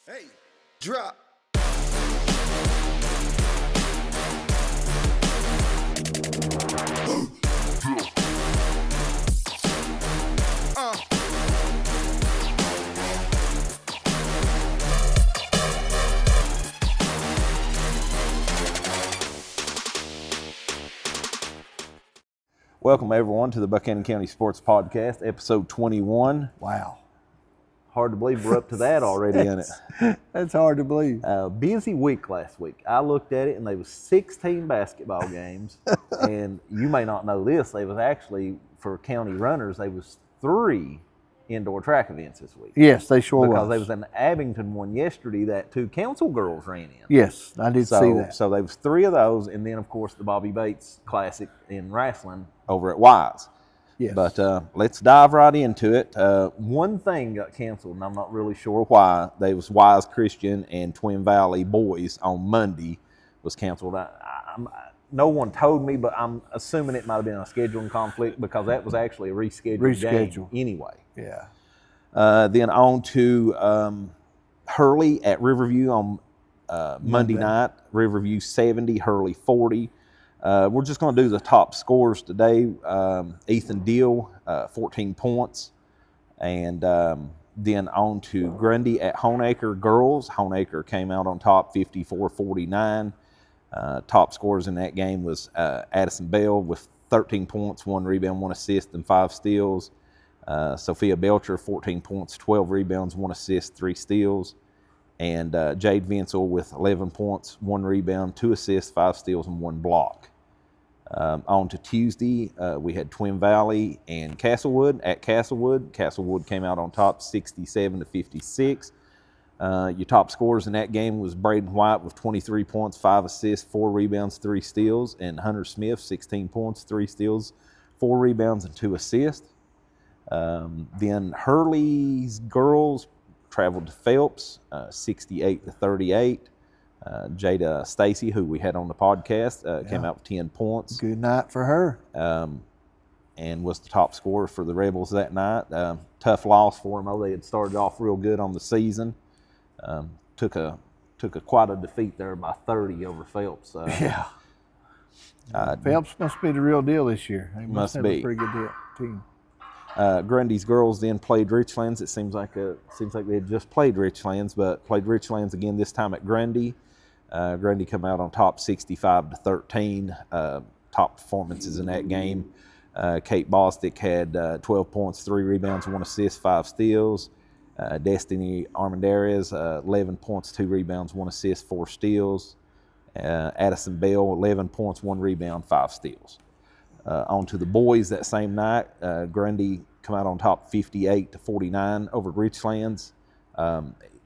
Hey, drop. Welcome, everyone, to the Buchanan County Sports Podcast, episode 21. Wow. Hard to believe we're up to that already, isn't it? That's hard to believe. Busy week last week. I looked at it, and there was 16 basketball games. And you may not know this, they was actually, for county runners, there was 3 indoor track events this week. Yes, they sure because was. there was an Abington one yesterday that 2 council girls ran in. Yes, I did see that. So there was 3 of those, and then, of course, the Bobby Bates Classic in wrestling over at Wise. Yes. But let's dive right into it. One thing got canceled, and I'm not really sure why. They was Wise Christian and Twin Valley Boys on Monday was canceled. No one told me, but I'm assuming it might have been a scheduling conflict because that was actually a rescheduled game anyway. Yeah. Then on to Hurley at Riverview on Monday night. Riverview 70, Hurley 40. We're just going to do the top scores today. Ethan Deal, 14 points. And then on to Grundy at Honaker girls. Honaker came out on top 54-49. Top scores in that game was Addison Bell with 13 points, 1 rebound, 1 assist, and 5 steals. Sophia Belcher, 14 points, 12 rebounds, 1 assist, 3 steals. And Jade Vinsel with 11 points, 1 rebound, 2 assists, 5 steals, and 1 block. On to Tuesday, we had Twin Valley and Castlewood at Castlewood. Castlewood came out on top 67-56. Your top scorers in that game was Braden White with 23 points, 5 assists, 4 rebounds, 3 steals, and Hunter Smith, 16 points, 3 steals, 4 rebounds, and 2 assists. Then Hurley's girls traveled to Phelps, 68-38. Jada Stacy, who we had on the podcast, came out with 10 points. Good night for her. And was the top scorer for the Rebels that night. Tough loss for them, though. They had started off real good on the season. Took quite a defeat there by 30 over Phelps. Yeah. Phelps must be the real deal this year. They must have be a pretty good team. Grundy's girls then played Richlands. It seems like they had just played Richlands, but played Richlands again this time at Grundy. Grundy come out on top 65-13. Top performances in that game. Kate Bostic had 12 points, 3 rebounds, 1 assist, 5 steals. Destiny Armendariz, 11 points, 2 rebounds, 1 assist, 4 steals. Addison Bell, 11 points, 1 rebound, 5 steals. On to the boys that same night. Grundy come out on top 58-49 over Richlands.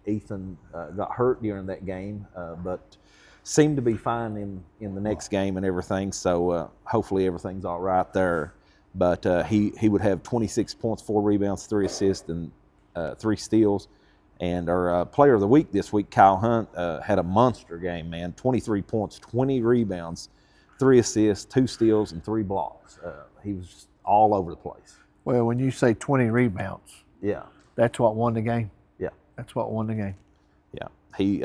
Ethan got hurt during that game, but seemed to be fine in the next game and everything. So hopefully everything's all right there. But he would have 26 points, 4 rebounds, 3 assists, and 3 steals. And our player of the week this week, Kyle Hunt, had a monster game, man. 23 points, 20 rebounds, 3 assists, 2 steals, and 3 blocks. He was just all over the place. Well, when you say 20 rebounds, yeah, that's what won the game. Yeah, that's what won the game. Yeah, he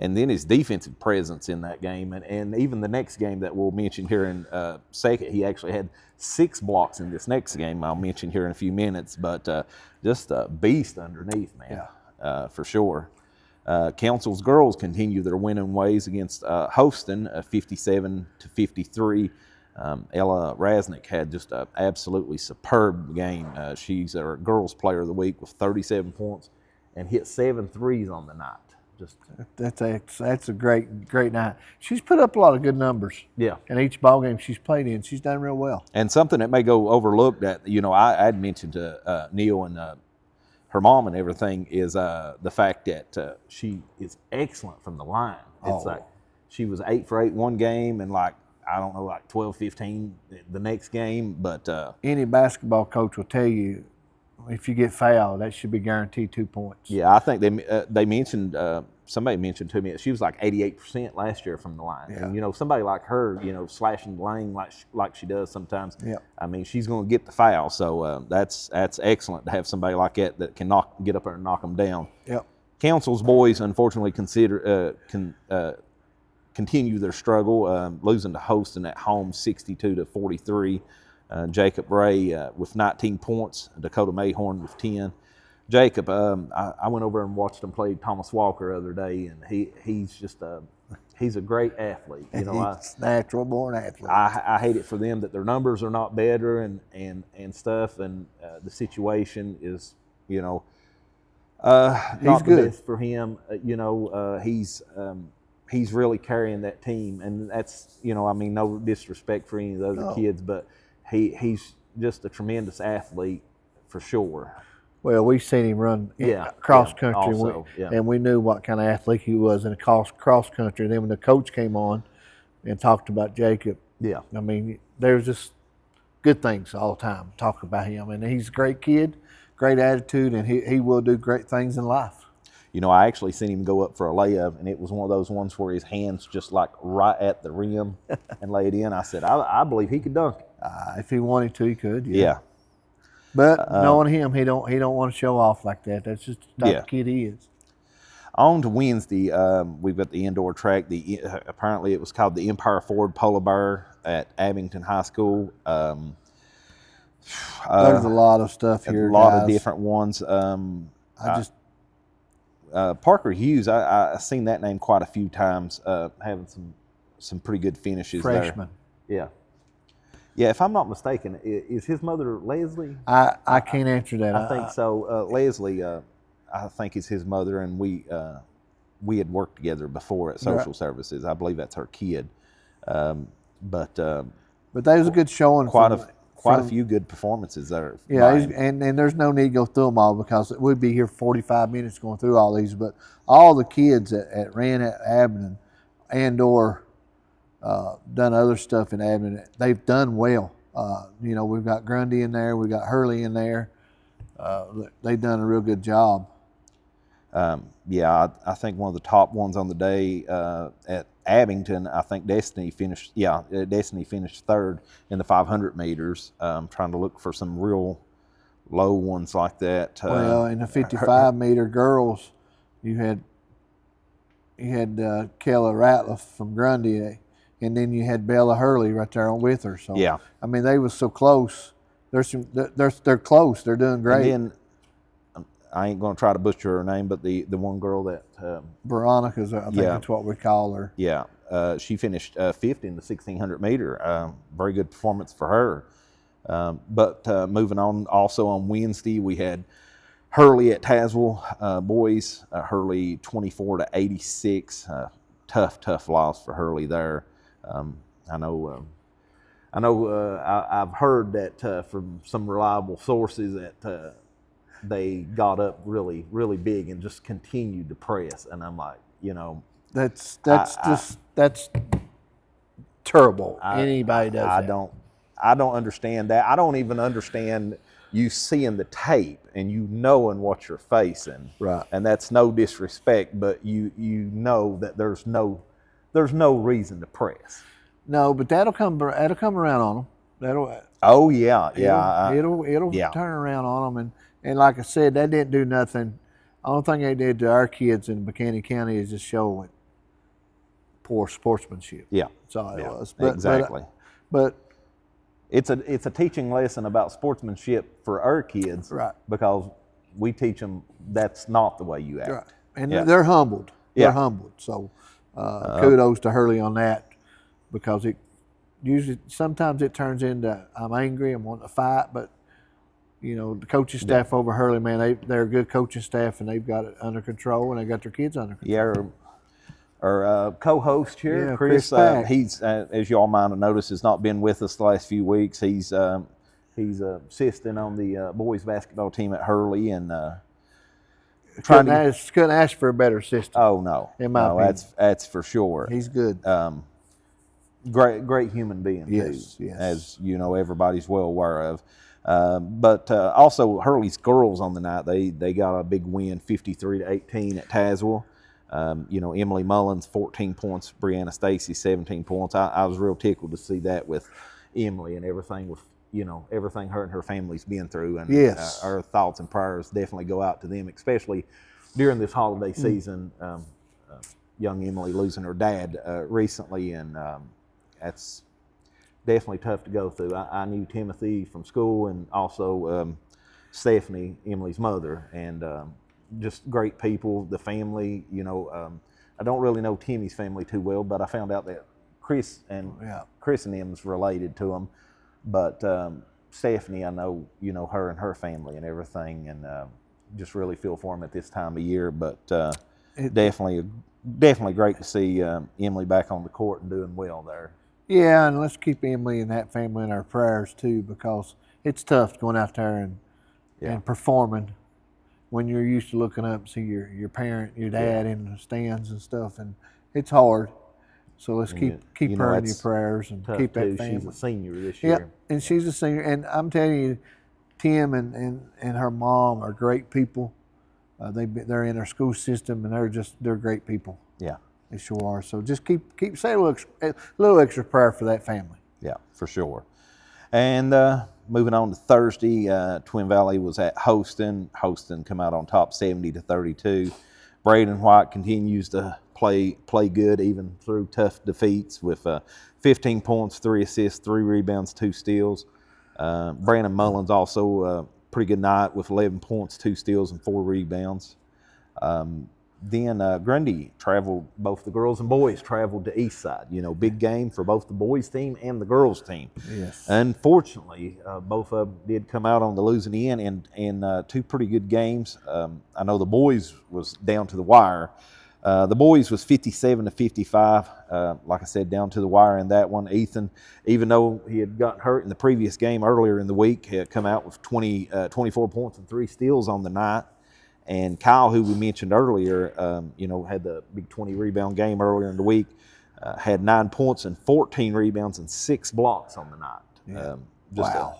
and then his defensive presence in that game, and even the next game that we'll mention here in a second, he actually had 6 blocks in this next game I'll mention here in a few minutes. But just a beast underneath, man, for sure. Council's girls continue their winning ways against Houston, 57-53. Ella Rasnake had just an absolutely superb game. She's our girls player of the week with 37 points and hit 7 threes on the night. That's a great night. She's put up a lot of good numbers. Yeah. In each ball game she's played in, she's done real well. And something that may go overlooked that I had mentioned to Neil and her mom and everything is the fact that she is excellent from the line. It's like she was 8 for 8 one game and like 12, 15 the next game. But any basketball coach will tell you if you get fouled, that should be guaranteed 2 points. Yeah, I think they mentioned somebody mentioned to me that she was like 88% last year from the line. Yeah. And somebody like her, slashing the lane like she does sometimes. Yeah. I mean, she's going to get the foul. So that's excellent to have somebody like that can get up there and knock them down. Yep. Council's boys, unfortunately, continue their struggle, losing to Holston at home 62-43. Jacob Ray with 19 points, Dakota Mayhorn with 10. Jacob, I went over and watched him play Thomas Walker the other day, and he's a great athlete. He's natural born athlete. I hate it for them that their numbers are not better and stuff, and the situation is, not the best for him. He's really carrying that team, and that's, no disrespect for any of the other kids, but he's just a tremendous athlete for sure. Well, we've seen him run cross country, also, and we knew what kind of athlete he was in a cross country. And then when the coach came on and talked about Jacob, there's just good things all the time talking about him. And he's a great kid, great attitude, and he will do great things in life. I actually seen him go up for a layup, and it was one of those ones where his hands just like right at the rim and lay it in. I said, I believe he could dunk it. If he wanted to, he could. Yeah. But knowing him, he don't want to show off like that. That's just the type of kid he is. On to Wednesday, we've got the indoor track. Apparently it was called the Empire Ford Polar Bear at Abington High School. There's a lot of stuff here, a lot of different ones. Parker Hughes, I seen that name quite a few times, having some pretty good finishes. Freshman. There. Yeah, if I'm not mistaken, is his mother Leslie? I can't answer that. I think so. Leslie, I think is his mother, and we had worked together before at Social Services. I believe that's her kid. But that was a good showing. Quite a few good performances there. Yeah, and there's no need to go through them all because we'd be here 45 minutes going through all these. But all the kids that ran at Abington and/or done other stuff in Abington, they've done well. We've got Grundy in there, we've got Hurley in there. They've done a real good job. I think one of the top ones on the day at Abington, I think Destiny finished third in the 500 meters. Trying to look for some real low ones like that. In the 55-meter girls, you had Kayla Ratliff from Grundy, and then you had Bella Hurley right there with her. So they was so close. They're close. They're doing great. And then, I ain't going to try to butcher her name, but the one girl that Veronica's, I think that's what we call her. Yeah, she finished fifth in the 1600 meter. Very good performance for her. But moving on, also on Wednesday we had Hurley at Tazewell boys. Hurley 24-86. Tough loss for Hurley there. I've heard that from some reliable sources that they got up really, really big and just continued to press. And I'm like, that's terrible. Anybody does that. I don't understand that. I don't even understand you seeing the tape and knowing what you're facing. Right. And that's no disrespect, but you know that there's no reason to press. No, but that'll come around on them. It'll turn around on them, and like I said, that didn't do nothing. The only thing they did to our kids in Buchanan County is just show poor sportsmanship. Yeah, that's all it was. Exactly. But it's a teaching lesson about sportsmanship for our kids, right? Because we teach them that's not the way you act. Right. And they're humbled. They're humbled. So kudos to Hurley on that, because sometimes it turns into I'm angry, I'm wanting to fight, but the coaching staff over Hurley, man, they're a good coaching staff, and they've got it under control, and they got their kids under control. Yeah, our co-host here, Chris he's as you all might have noticed, has not been with us the last few weeks. He's assisting on the boys basketball team at Hurley, and couldn't ask for a better assistant. Oh no, in my opinion. That's for sure. He's good. Great human being too, yes. As everybody's well aware of. But also Hurley's girls on the night, they got a big win, 53-18 at Tazewell. Emily Mullins 14 points, Brianna Stacy 17 points. I was real tickled to see that with Emily and everything with everything her and her family's been through, and yes. Our thoughts and prayers definitely go out to them, especially during this holiday season. Young Emily losing her dad recently, and that's definitely tough to go through. I knew Timothy from school, and also Stephanie, Emily's mother, and just great people. The family, I don't really know Timmy's family too well, but I found out that Chris and Em's related to them. But Stephanie, I know, her and her family and everything, and just really feel for them at this time of year. But definitely great to see Emily back on the court and doing well there. Yeah, and let's keep Emily and that family in our prayers too, because it's tough going out there and performing when you're used to looking up and see your parent, your dad in the stands and stuff, and it's hard. So let's keep her in your prayers and keep that family. She's a senior this year. Yeah, and she's a senior, and I'm telling you, Tim and her mom are great people. They're in our school system, and they're great people. Yeah, they sure are. So just keep say a little extra prayer for that family. Yeah, for sure. And moving on to Thursday, Twin Valley was at Houston. Houston come out on top 70-32. Braden White continues to play good even through tough defeats with 15 points, 3 assists, 3 rebounds, 2 steals. Brandon Mullins also a pretty good night with 11 points, 2 steals, and 4 rebounds. Then Grundy traveled, both the girls and boys traveled to Eastside. Big game for both the boys team and the girls team. Yes. Unfortunately, both of them did come out on the losing end, and 2 pretty good games. I know the boys was down to the wire. The boys was 57-55. Like I said, down to the wire in that one. Ethan, even though he had gotten hurt in the previous game earlier in the week, had come out with 24 points and 3 steals on the night. And Kyle, who we mentioned earlier, had the big 20 rebound game earlier in the week, had 9 points and 14 rebounds and 6 blocks on the night. Yeah. A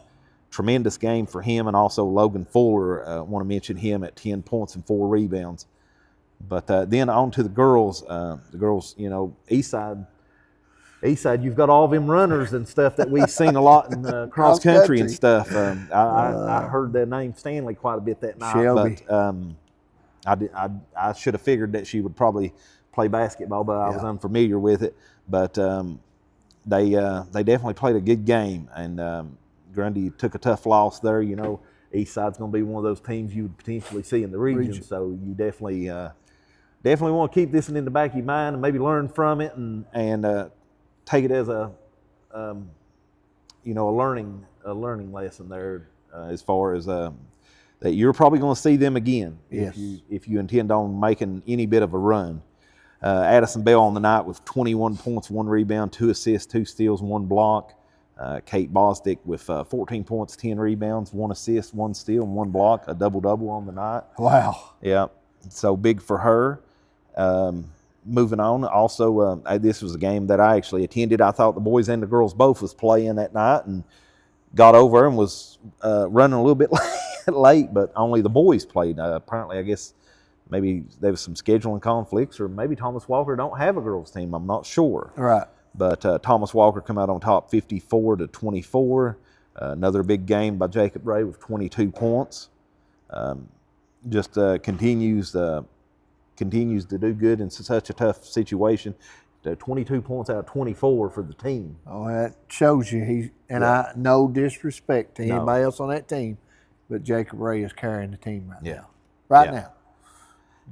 tremendous game for him. And also Logan Fuller, want to mention him at 10 points and 4 rebounds. But then on to the girls. Eastside, you've got all them runners and stuff that we've seen a lot in cross country and stuff. I heard that name Stanley quite a bit that night. Shelby. But I should have figured that she would probably play basketball, but I was unfamiliar with it. But they definitely played a good game, and Grundy took a tough loss there. Eastside's going to be one of those teams you would potentially see in the region. So you definitely want to keep this in the back of your mind and maybe learn from it and take it as a learning lesson there, as far as that you're probably going to see them again if you intend on making any bit of a run. Addison Bell on the night with 21 points, 1 rebound, 2 assists, 2 steals, 1 block. Kate Bosdick with 14 points, 10 rebounds, 1 assist, 1 steal, and 1 block, a double-double on the night. Wow. Yeah, so big for her. Moving on, also, this was a game that I actually attended. I thought the boys and the girls both was playing that night, and got over and was running a little bit late, but only the boys played. Apparently, I guess maybe there was some scheduling conflicts, or maybe Thomas Walker don't have a girls team. I'm not sure. Right. But Thomas Walker come out on top 54-24. Another big game by Jacob Ray with 22 points. Just continues to do good in such a tough situation. 22 points out of 24 for the team. Oh, that shows you I no disrespect to anybody else on that team, but Jacob Ray is carrying the team right now.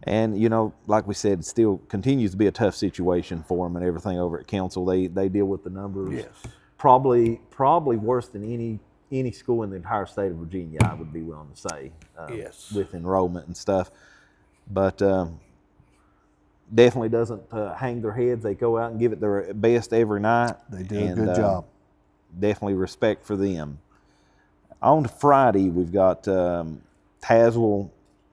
And, like we said, it still continues to be a tough situation for them and everything over at Council. They deal with the numbers probably worse than any school in the entire state of Virginia, I would be willing to say, with enrollment and stuff. But definitely doesn't hang their heads. They go out and give it their best every night. They do a good job. Definitely respect for them. On to Friday, we've got Tazewell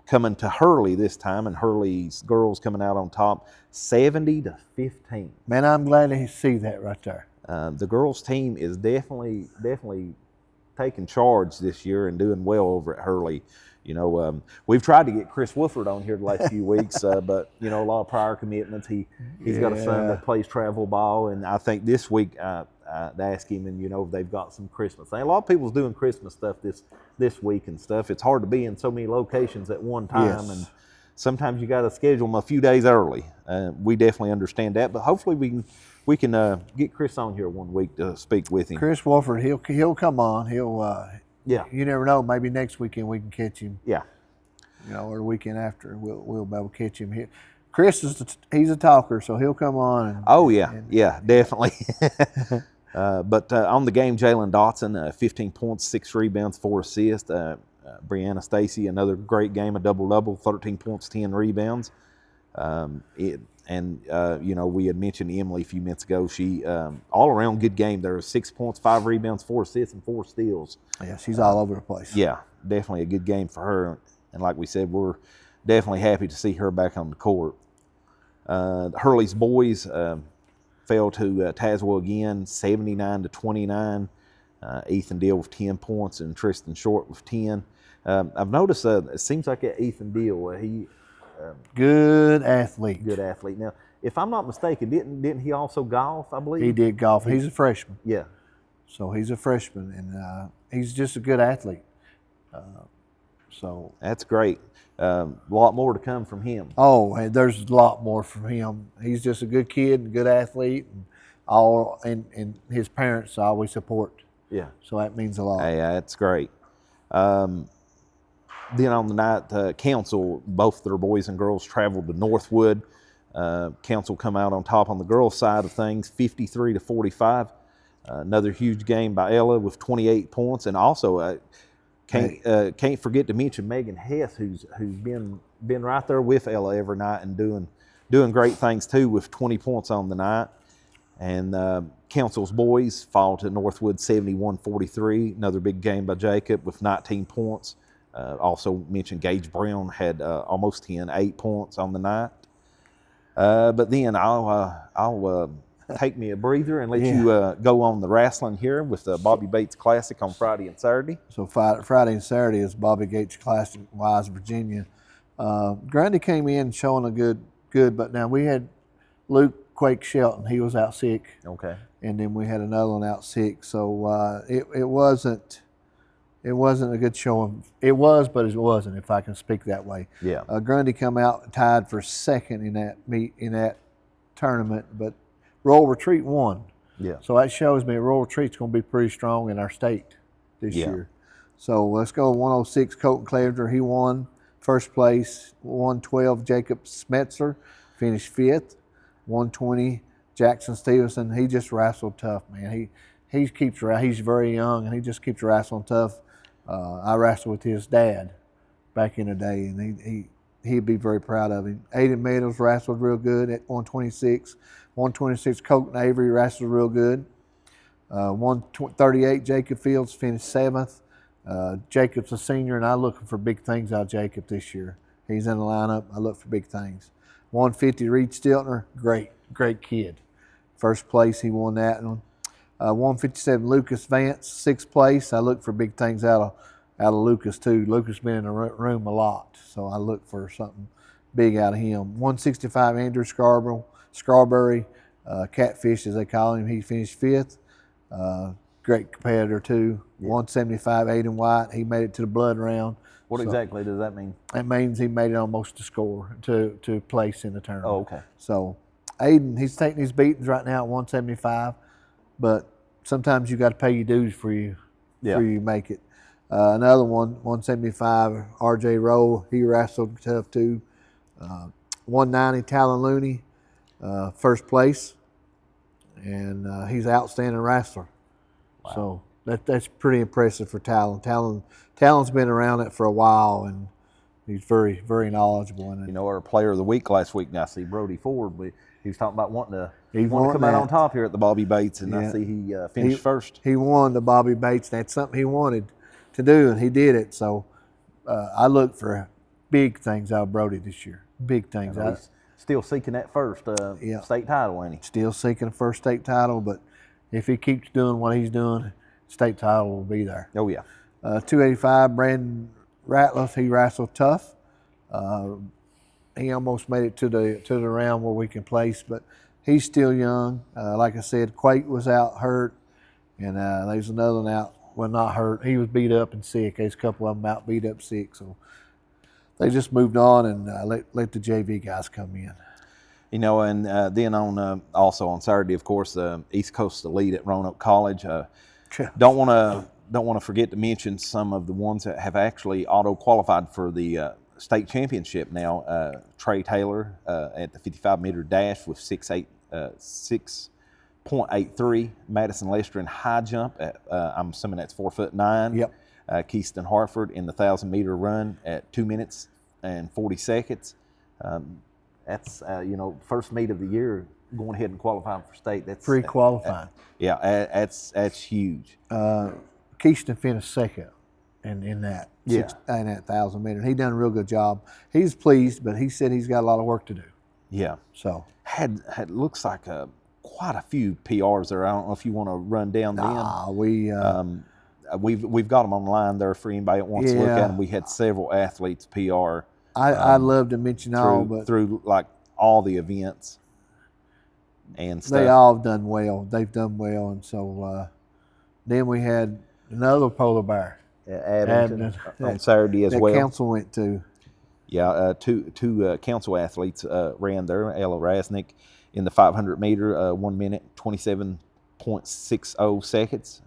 coming to Hurley this time, and Hurley's girls coming out on top 70-15. Man, I'm glad to see that right there. The girls team is definitely taking charge this year and doing well over at Hurley. We've tried to get Chris Wooford on here the last few weeks, but a lot of prior commitments. He's got a son that plays travel ball, and I think this week they asked him, and they've got some Christmas thing. A lot of people's doing Christmas stuff this week and stuff. It's hard to be in so many locations at one time, and sometimes you got to schedule them a few days early. We definitely understand that, but hopefully we can get Chris on here one week to speak with him. Chris Wolford, he'll come on. Yeah. You never know. Maybe next weekend we can catch him. Yeah. Or the weekend after we'll be able to catch him here. Chris he's a talker, so he'll come on. Yeah, definitely. But on the game, Jalen Dotson, 15 points, 6 rebounds, 4 assists. Brianna Stacy, another great game, a double-double, 13 points, 10 rebounds. We had mentioned Emily a few minutes ago. She all-around good game. There was 6 points, 5 rebounds, 4 assists, and 4 steals. Yeah, she's all over the place. Yeah, definitely a good game for her. And like we said, we're definitely happy to see her back on the court. Hurley's boys fell to Tazewell again, 79-29. Ethan Deal with 10 points and Tristan Short with 10. I've noticed it seems like Ethan Deal, he good athlete. Good athlete. Now, if I'm not mistaken, didn't he also golf? I believe he did golf. He's a freshman. Yeah. So he's a freshman, and he's just a good athlete. So that's great. A lot more to come from him. Oh, and there's a lot more from him. He's just a good kid and good athlete, and his parents always support. Yeah. So that means a lot. Hey, that's great. Then on the night, Council, both their boys and girls traveled to Northwood. Council come out on top on the girls' side of things, 53-45. Another huge game by Ella with 28 points, and also can't forget to mention Megan Hess, who's been right there with Ella every night and doing great things too, with 20 points on the night. And Council's boys fall to Northwood 71-43. Another big game by Jacob with 19 points. Also mentioned Gage Brown had almost 8 points on the night. But then I'll take me a breather and let you go on the wrestling here with the Bobby Bates Classic on Friday and Saturday. So Friday and Saturday is Bobby Bates Classic, Wise, Virginia. Grundy came in showing a good, but now we had Luke Quake Shelton. He was out sick. Okay. And then we had another one out sick. So it wasn't a good showing. It was, but it wasn't, if I can speak that way. Yeah. Grundy come out tied for second in that tournament, but Royal Retreat won. Yeah. So that shows me Royal Retreat's going to be pretty strong in our state this year. So let's go 106 Colton Clevenger. He won first place. 112 Jacob Smetzer finished fifth. 120 Jackson Stevenson. He just wrestled tough, man. He's very young and he just keeps wrestling tough. I wrestled with his dad back in the day, and he'd be very proud of him. Aiden Meadows wrestled real good at 126. 126 Colton Avery wrestled real good. 138 Jacob Fields finished seventh. Jacob's a senior, and I'm looking for big things out of Jacob this year. He's in the lineup. I look for big things. 150 Reed Stiltner, great kid. First place, he won that one. 157 Lucas Vance, sixth place. I look for big things out of Lucas too. Lucas been in the room a lot, so I look for something big out of him. 165 Andrew Scarberry, Catfish as they call him. He finished fifth. Great competitor too. Yeah. 175 Aiden White. He made it to the blood round. What exactly does that mean? That means he made it almost to score to place in the tournament. Oh, okay. So Aiden, he's taking his beatings right now at 175, but sometimes you got to pay your dues for you make it. Another one, 175 R.J. Rowe. He wrestled tough too. 190 Talon Looney, first place, and he's an outstanding wrestler. Wow. So that's pretty impressive for Talon. Talon's been around it for a while, and he's very, very knowledgeable in it. You know, our player of the week last week, now I see Brody Ford, he was talking about wanting to come out on top here at the Bobby Bates, and I see he finished first. He won the Bobby Bates. That's something he wanted to do, and he did it. So I look for big things out of Brody this year. Big things. He's still seeking that first state title, ain't he? Still seeking a first state title, but if he keeps doing what he's doing, state title will be there. Oh, yeah. 285, Brandon Ratliff, he wrestled tough. He almost made it to the round where we can place, but he's still young. Like I said, Quake was out hurt, and there's another one out, well, not hurt. He was beat up and sick. There's a couple of them out beat up sick. So they just moved on and let the JV guys come in. You know, and then on also on Saturday, of course, East Coast Elite at Roanoke College. Don't want to forget to mention some of the ones that have actually auto qualified for the state championship now. Trey Taylor at the 55-meter dash with 6.83. Madison Lester in high jump at I'm assuming that's 4'9". Yep. Keyston Hartford in the 1,000-meter run at 2 minutes and 40 seconds. That's first meet of the year, going ahead and qualifying for state. That's pre-qualifying. That's huge. Keyston finished second in that 1,000 meter. He done a real good job. He's pleased, but he said he's got a lot of work to do. Yeah. So had looks like quite a few PRs there. I don't know if you want to run down them. We've got them online there for anybody that wants to look at them. We had several athletes PR. I'd love to mention all, but through like all the events and stuff. They all done well. They've done well, and so then we had another polar bear. Abington on Saturday as well. That council went to. Yeah, two council athletes ran there. Ella Rasnake in the 500-meter, 1 minute 27.60 seconds.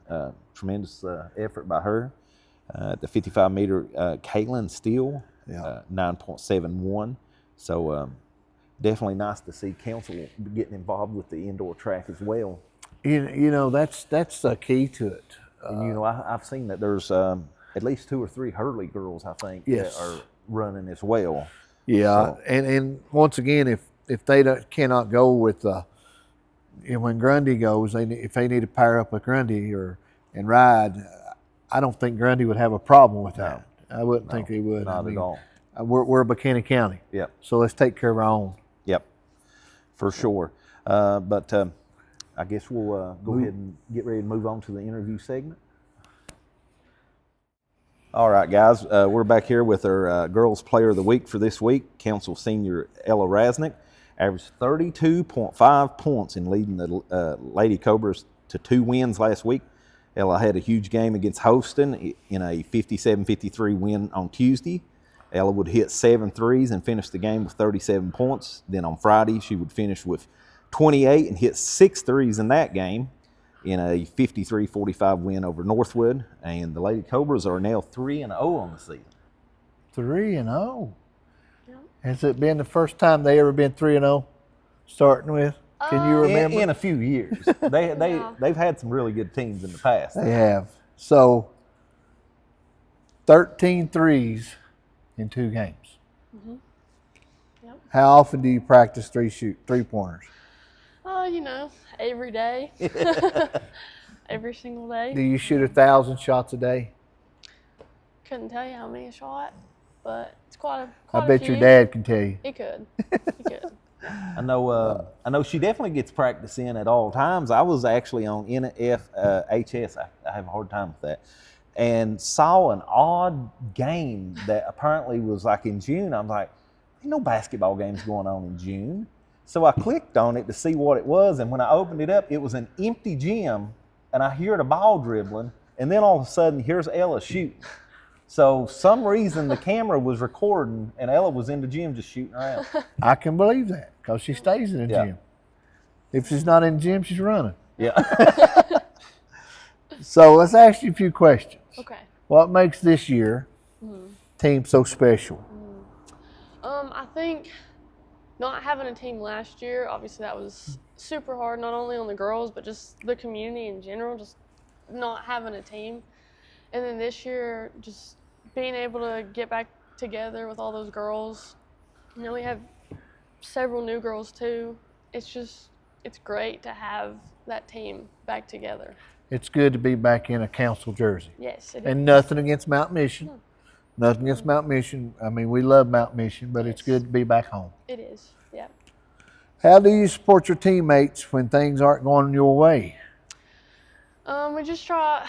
Tremendous effort by her. The 55-meter, Caitlin Steele. 9.71. So definitely nice to see council getting involved with the indoor track as well. You know that's the key to it. And I've seen that there's at least 2 or 3 Hurley girls, I think, that are running as well. Yeah, so. and once again, if they cannot go with when Grundy goes, if they need to pair up with Grundy and ride, I don't think Grundy would have a problem with that. I wouldn't think they would. Not at all. We're Buchanan County. Yep. So let's take care of our own. Yep, for sure. But I guess we'll go ahead and get ready to move on to the interview segment. All right, guys, we're back here with our Girls Player of the Week for this week. Council Senior Ella Rasnake averaged 32.5 points in leading the Lady Cobras to 2 wins last week. Ella had a huge game against Houston in a 57-53 win on Tuesday. Ella would hit 7 threes and finish the game with 37 points. Then on Friday, she would finish with 28 and hit 6 threes in that game in a 53-45 win over Northwood. And the Lady Cobras are now 3-0 on the season. 3-0? Yep. Has it been the first time they ever been 3-0 starting with? Can you remember? In a few years. They've had some really good teams in the past. They have. So 13 threes in 2 games. Mm-hmm. Yep. How often do you practice 3-pointers? Every day. Every single day. Do you shoot 1,000 shots a day? Couldn't tell you how many I shot, but it's quite I bet your dad can tell you. He could. I know she definitely gets practice in at all times. I was actually on NFHS. I have a hard time with that. And saw an odd game that apparently was like in June. I'm like, ain't no basketball games going on in June. So I clicked on it to see what it was, and when I opened it up, it was an empty gym, and I hear the ball dribbling, and then all of a sudden, here's Ella shooting. So some reason the camera was recording, and Ella was in the gym just shooting around. I can believe that, because she stays in the gym. If she's not in the gym, she's running. Yeah. So let's ask you a few questions. Okay. What makes this year team so special? I think not having a team last year, obviously that was super hard, not only on the girls, but just the community in general, just not having a team. And then this year, just being able to get back together with all those girls. We have several new girls too. It's great to have that team back together. It's good to be back in a council jersey. Yes, it is. And nothing against Mount Mission. Nothing against Mount Mission. I mean, we love Mount Mission, but it's good to be back home. It is, yeah. How do you support your teammates when things aren't going your way? We just try,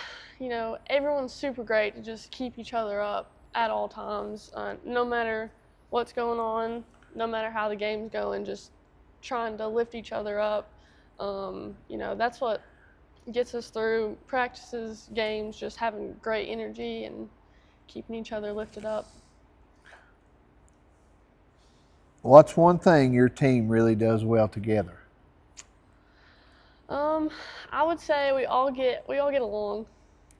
everyone's super great to just keep each other up at all times, no matter what's going on, no matter how the game's going, just trying to lift each other up. That's what gets us through practices, games, just having great energy and keeping each other lifted up. What's one thing your team really does well together? I would say we all get along.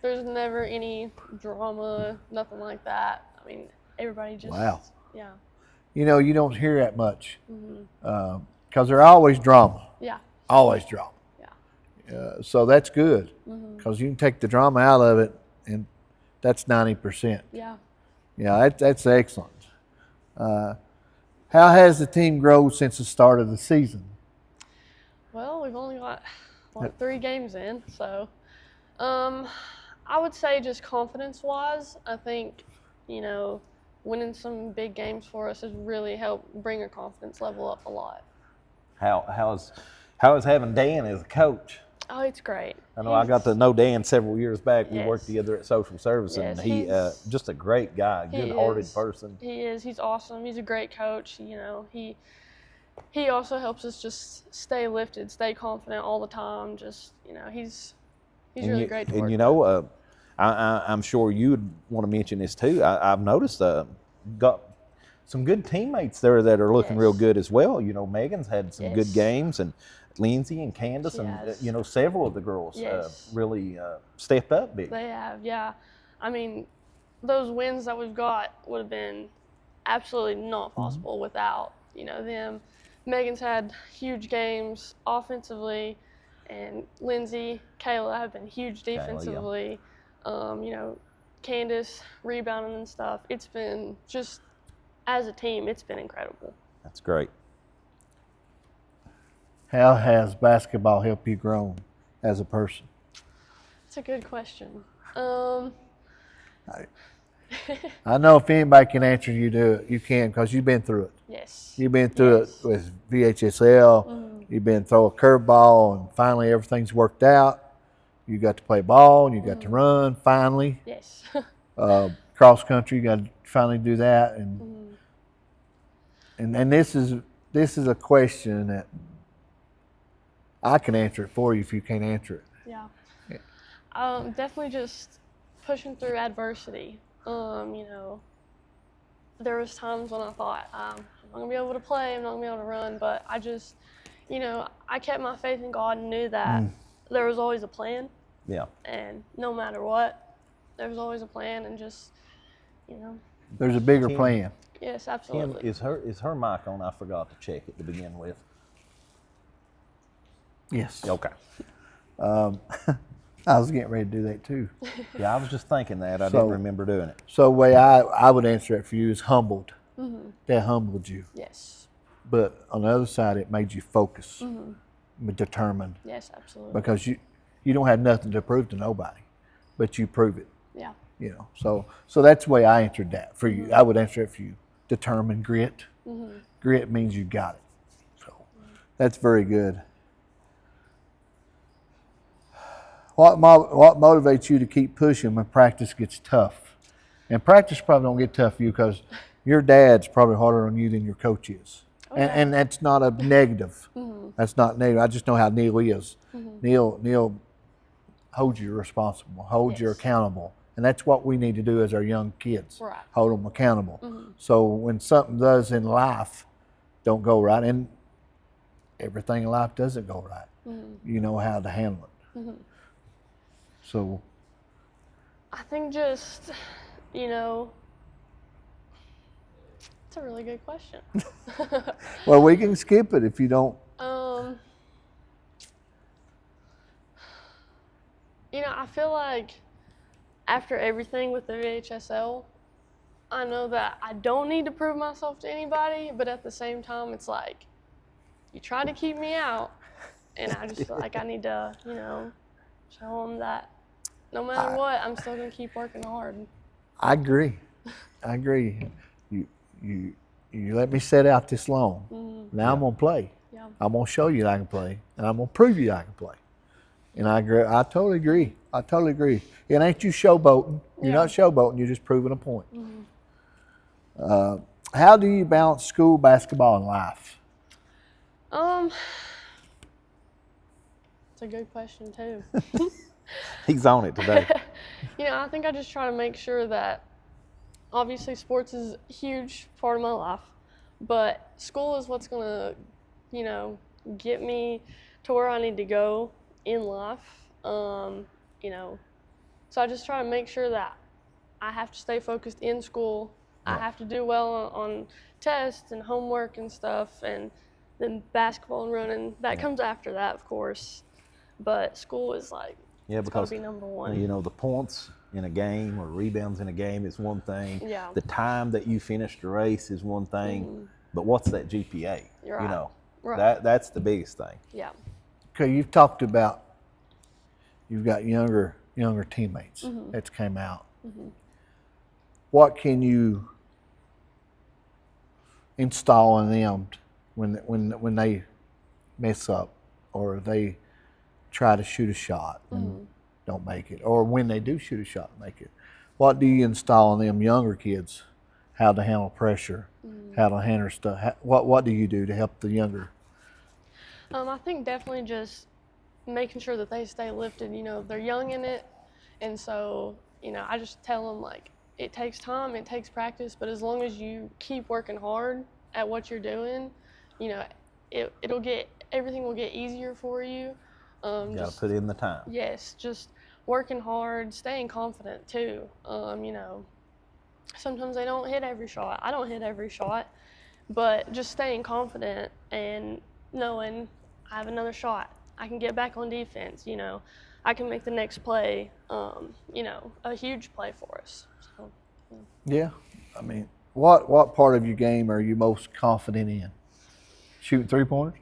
There's never any drama, nothing like that. I mean, everybody just Wow. yeah. You know, you don't hear that much because there's always drama. Yeah. Always drama. Yeah. So that's good because you can take the drama out of it, and that's 90%. Yeah. Yeah, that's excellent. How has the team grown since the start of the season? Well, we've only got 3 games in, so I would say just confidence-wise, I think, you know, winning some big games for us has really helped bring our confidence level up a lot. How is having Dan as a coach? Oh, it's great. I know I got to know Dan several years back. We Yes. worked together at social service, and Yes, he just a great guy, good-hearted is. person. He is. He's awesome. He's a great coach. You know, he also helps us just stay lifted, stay confident all the time. Just, you know, he's really great to work And you with. know, I'm sure you would want to mention this too. I've noticed got some good teammates there that are looking real Yes. good as well. You know, Megan's had some good Yes. games, and Lindsay and Candace, She and has. you know, several of the girls Yes. really stepped up big. They have, yeah. I mean, those wins that we've got would have been absolutely not possible without, you know, them. Megan's had huge games offensively, and Lindsay, Kayla have been huge defensively. You know, Candace rebounding and stuff. It's been just, as a team, it's been incredible. That's great. How has basketball helped you grow as a person? It's a good question. I know if anybody can answer, you can because you've been through it. Yes. You've been through Yes. it with VHSL. You've been throw a curveball, and finally everything's worked out. You got to play ball, and you got to run. Finally, Yes. cross country, you got to finally do that. And this is a question that I can answer it for you if you can't answer it. Yeah. Definitely just pushing through adversity. You know, there was times when I thought, I'm not gonna be able to play, I'm not gonna be able to run, but I just, you know, I kept my faith in God and knew that there was always a plan, Yeah. and no matter what, there was always a plan, and just, you know, There's a bigger Tim. plan. yes, Kim, absolutely. is her mic on? I forgot to check it to begin with. Yes. Okay. I was getting ready to do that too. Yeah, I was just thinking that. I So- didn't remember doing it. So the way I would answer it for you is humbled. That humbled you. Yes. But on the other side, it made you focus, determined, Yes, absolutely. because you don't have nothing to prove to nobody, but you prove it. Yeah. You know, so that's the way I answered that for you. I would answer it for you. Determined, grit. Grit means you got it. So that's very good. What motivates you to keep pushing when practice gets tough? And practice probably don't get tough for you because your dad's probably harder on you than your coach is. And that's not a negative. That's not negative. I just know how Neil is. Neil holds you responsible, holds you Yes. accountable. And that's what we need to do as our young kids. Right. Hold them accountable. So when something does in life don't go right, and everything in life doesn't go right, you know how to handle it. So I think just, you know, it's a really good question. well, we can skip it if you don't. You know, I feel like after everything with the VHSL, I know that I don't need to prove myself to anybody, but at the same time, it's like, you try to keep me out, and I just feel like I need to, you know, show them that no matter what, I'm still going to keep working hard. I agree. You let me set out this long. Now I'm gonna play. Yeah. I'm gonna show you that I can play, and I'm gonna prove you that I can play. And I agree. I totally agree. It ain't you showboating. You're not showboating. You're just proving a point. How do you balance school, basketball, and life? It's a good question too. He's on it today. You know, I think I just try to make sure that obviously sports is a huge part of my life, but school is what's gonna, you know, get me to where I need to go in life. You know, so I just try to make sure that I have to stay focused in school. I have to do well on tests and homework and stuff, and then basketball and running. That comes after that, of course. But school is like, it's got to because be number one. you know the points in a game or rebounds in a game is one thing. Yeah. The time that you finished the race is one thing, but what's that GPA? You're You right. know, Right. that's the biggest thing. Yeah. Okay, you've talked about you've got younger teammates that's came out. What can you install in them when they mess up or they try to shoot a shot and don't make it, or when they do shoot a shot and make it? What do you install in them younger kids? How to handle pressure, how to handle stuff. What do you do to help the younger? I think definitely just making sure that they stay lifted. You know, they're young in it, and so, you know, I just tell them, like, it takes time, it takes practice, but as long as you keep working hard at what you're doing, you know, everything will get easier for you. You got to put in the time. Yes, just working hard, staying confident too. You know, sometimes they don't hit every shot. I don't hit every shot, but just staying confident and knowing I have another shot. I can get back on defense, you know. I can make the next play, you know, a huge play for us. So, Yeah, I mean, what part of your game are you most confident in? Shooting 3-pointers?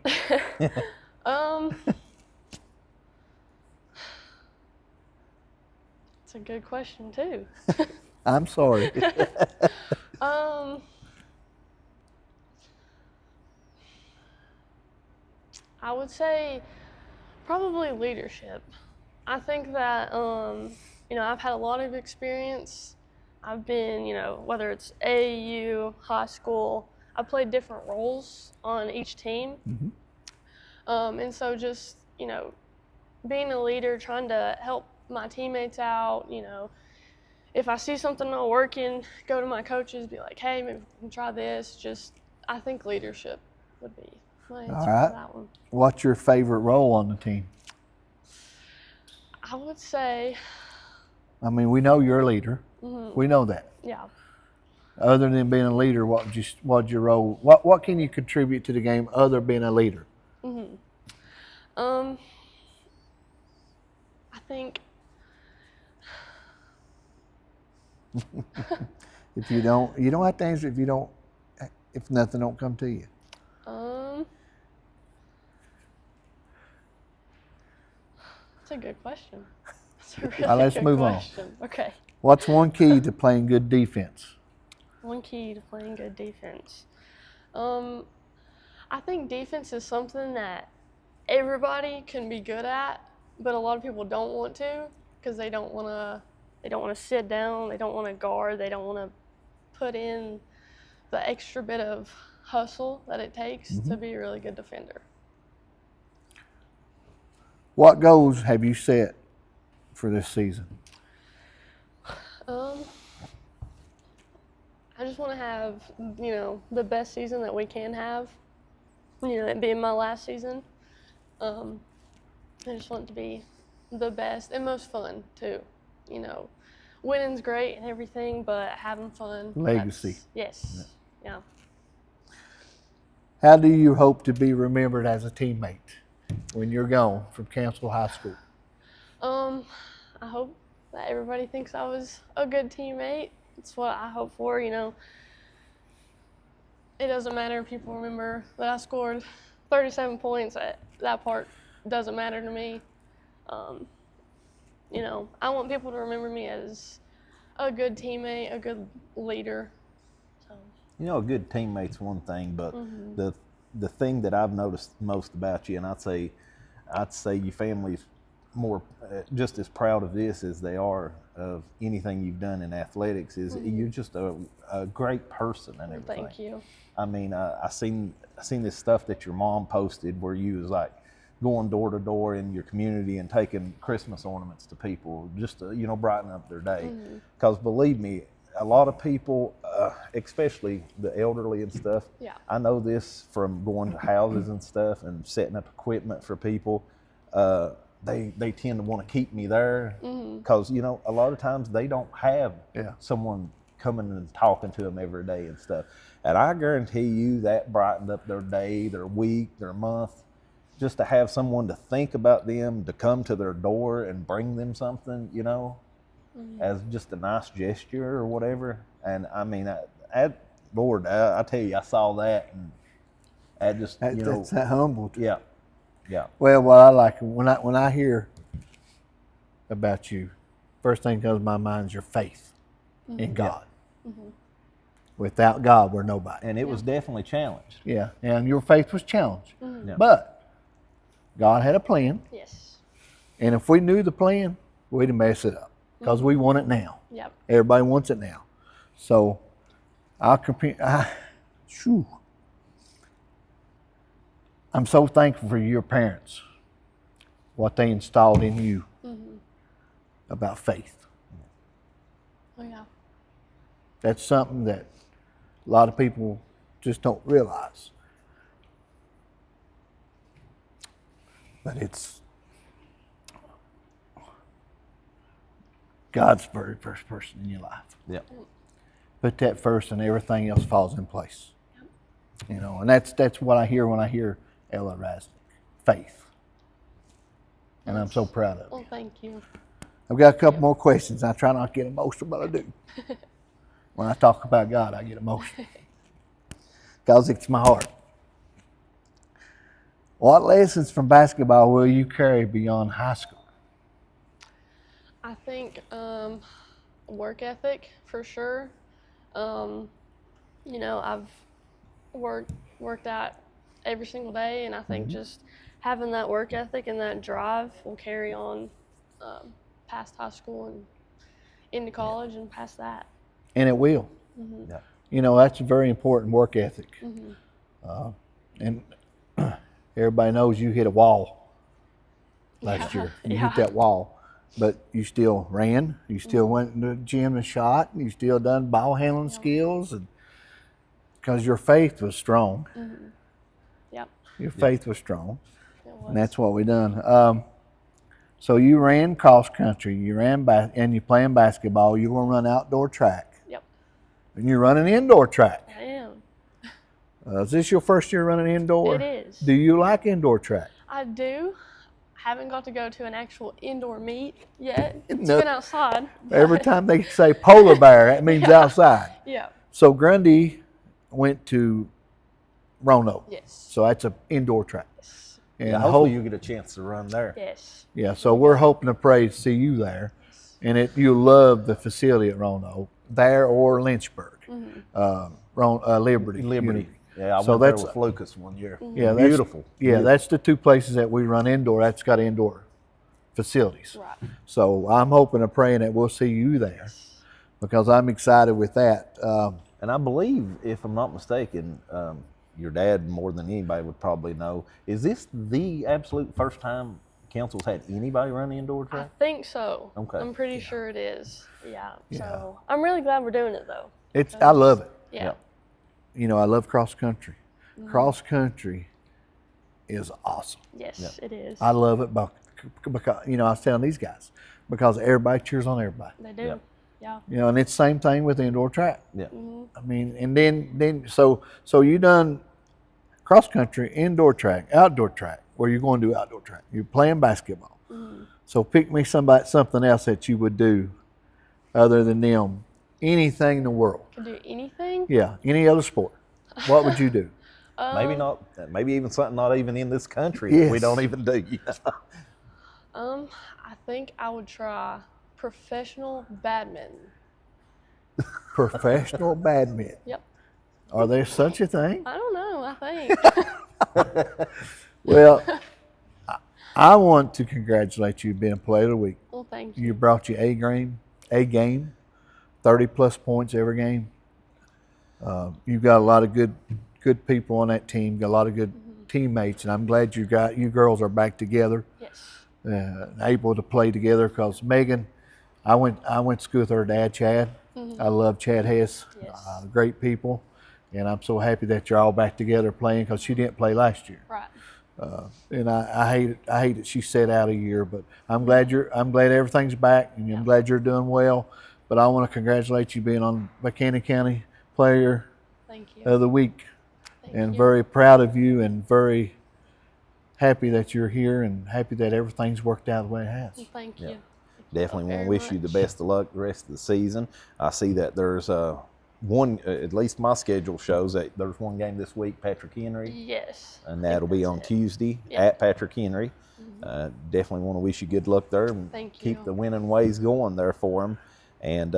It's a good question too. I'm sorry. I would say probably leadership. I think that, you know, I've had a lot of experience. I've been, you know, whether it's AAU, high school, I played different roles on each team. And so just, you know, being a leader, trying to help my teammates out, you know, if I see something not working, go to my coaches, be like, hey, maybe we can try this. Just, I think leadership would be my answer for that one. What's your favorite role on the team? I would say, I mean, we know you're a leader. We know that. yeah. Other than being a leader, what's your role? What can you contribute to the game other than being a leader? I think If you don't have to answer if nothing don't come to you. That's a good question. That's a really Let's good move question. Okay. What's one key to playing good defense? One key to playing good defense. I think defense is something that everybody can be good at, but a lot of people don't want to because they don't want to sit down, they don't want to guard, they don't want to put in the extra bit of hustle that it takes to be a really good defender. What goals have you set for this season? I just want to have, you know, the best season that we can have. You know, it being my last season. I just want it to be the best and most fun too. You know, winning's great and everything, but having fun. Legacy. Yes. Yeah. How do you hope to be remembered as a teammate when you're gone from Council High School? I hope that everybody thinks I was a good teammate. It's what I hope for, you know. It doesn't matter if people remember that I scored 37 points. That part doesn't matter to me. You know, I want people to remember me as a good teammate, a good leader. So. You know, a good teammate's one thing, but the thing that I've noticed most about you, and I'd say your family's more just as proud of this as they are of anything you've done in athletics, is you're just a great person and everything. Thank you. I mean, I seen this stuff that your mom posted where you was like going door to door in your community and taking Christmas ornaments to people just to, you know, brighten up their day. Because believe me, a lot of people, especially the elderly and stuff, Yeah. I know this from going to houses and stuff and setting up equipment for people. They tend to want to keep me there because, you know, a lot of times they don't have someone coming and talking to them every day and stuff. And I guarantee you that brightened up their day, their week, their month, just to have someone to think about them, to come to their door and bring them something, you know, as just a nice gesture or whatever. And I mean, Lord, I tell you, I saw that, and I just, you know, that's that humbled. yeah, yeah. Well, what I like when I hear about you, first thing that comes to my mind is your faith in God. Without God, we're nobody. And it was definitely challenged. Yeah, and your faith was challenged, Yeah. but God had a plan, Yes. and if we knew the plan, we'd mess it up because we want it now. Yep. Everybody wants it now, so I'm so thankful for your parents, what they installed in you about faith. Oh yeah. That's something that a lot of people just don't realize. But it's God's very first person in your life. Yeah. Put that first and everything else falls in place. You know, and that's what I hear when I hear Ella Rasnake, faith. And I'm so proud of Well, you. thank you. I've got a couple more questions. I try not to get emotional, but I do. When I talk about God, I get emotional. Because it's my heart. What lessons from basketball will you carry beyond high school? I think work ethic for sure. You know, I've worked out every single day, and I think just having that work ethic and that drive will carry on past high school and into college and past that. And it will. Yeah. You know, that's a very important work ethic. And everybody knows you hit a wall last year. You hit that wall. But you still ran. You still went to the gym and shot. And you still done ball handling skills. And because your faith was strong. Yep. Your faith was strong. It was. And that's what we done. So you ran cross country. You ran and you're playing basketball. You're going to run outdoor track. Yep. And you're running indoor track. I am. Is this your first year running indoor? It is. Do you like indoor track? I do. Haven't got to go to an actual indoor meet yet. It's No. been outside. Every time they say polar bear, that means outside. Yeah. So Grundy went to Roanoke. Yes. So that's an indoor track. And Yeah, hopefully you get a chance to run there. Yes. yeah, so we're hoping to pray to see you there. And you'll love the facility at Roanoke, there or Lynchburg. Liberty. Unity. Yeah, I So went there that's- with Lucas one year. Yeah, that's Beautiful. Yeah, that's the two places that we run indoor. That's got indoor facilities. Right. So I'm hoping and praying that we'll see you there because I'm excited with that. And I believe, if I'm not mistaken, your dad more than anybody would probably know, is this the absolute first time council's had anybody run indoor I track? think so. Okay. I'm pretty sure it is. Yeah. So I'm really glad we're doing it though. I love it. Yeah. You know, I love cross country. Cross country is awesome. Yes, it is. I love it because, you know, I was telling these guys, because everybody cheers on everybody. They do. Yep. Yeah. You know, and it's the same thing with indoor track. Yeah. I mean, and then so you done cross country, indoor track, outdoor track, where you're going to do outdoor track. You're playing basketball. So pick me something else that you would do other than them. Anything in the world. Could do anything. Yeah, any other sport. What would you do? Maybe even something not even in this country that we Yes. don't even do. You know? I think I would try professional badminton. Professional badminton. Yep. Are there such a thing? I don't know. I think. Well, I want to congratulate you being Player of the Week. Well, thank you. You brought you a game, 30 plus points every game. You've got a lot of good people on that team. Got a lot of good teammates, and I'm glad you girls are back together, Yes. able to play together. Because Megan, I went to school with her dad, Chad, I love Chad Hess. Yes. Great people, and I'm so happy that you're all back together playing because she didn't play last year. Right. And I hate that she sat out a year, but I'm glad everything's back, and I'm glad you're doing well. But I want to congratulate you being on Buchanan County Player Thank you. of the Week, Thank you. very proud of you, and very happy that you're here, and happy that everything's worked out the way it has. Thank you. Yeah. Thank you Definitely so want to very wish you the much. best of luck the rest of the season. I see that there's one, at least my schedule shows that there's one game this week, Patrick Henry, Yes. and that'll be on Tuesday Yeah. at Patrick Henry. Definitely want to wish you good luck there and Thank keep you. the winning ways going there for him. And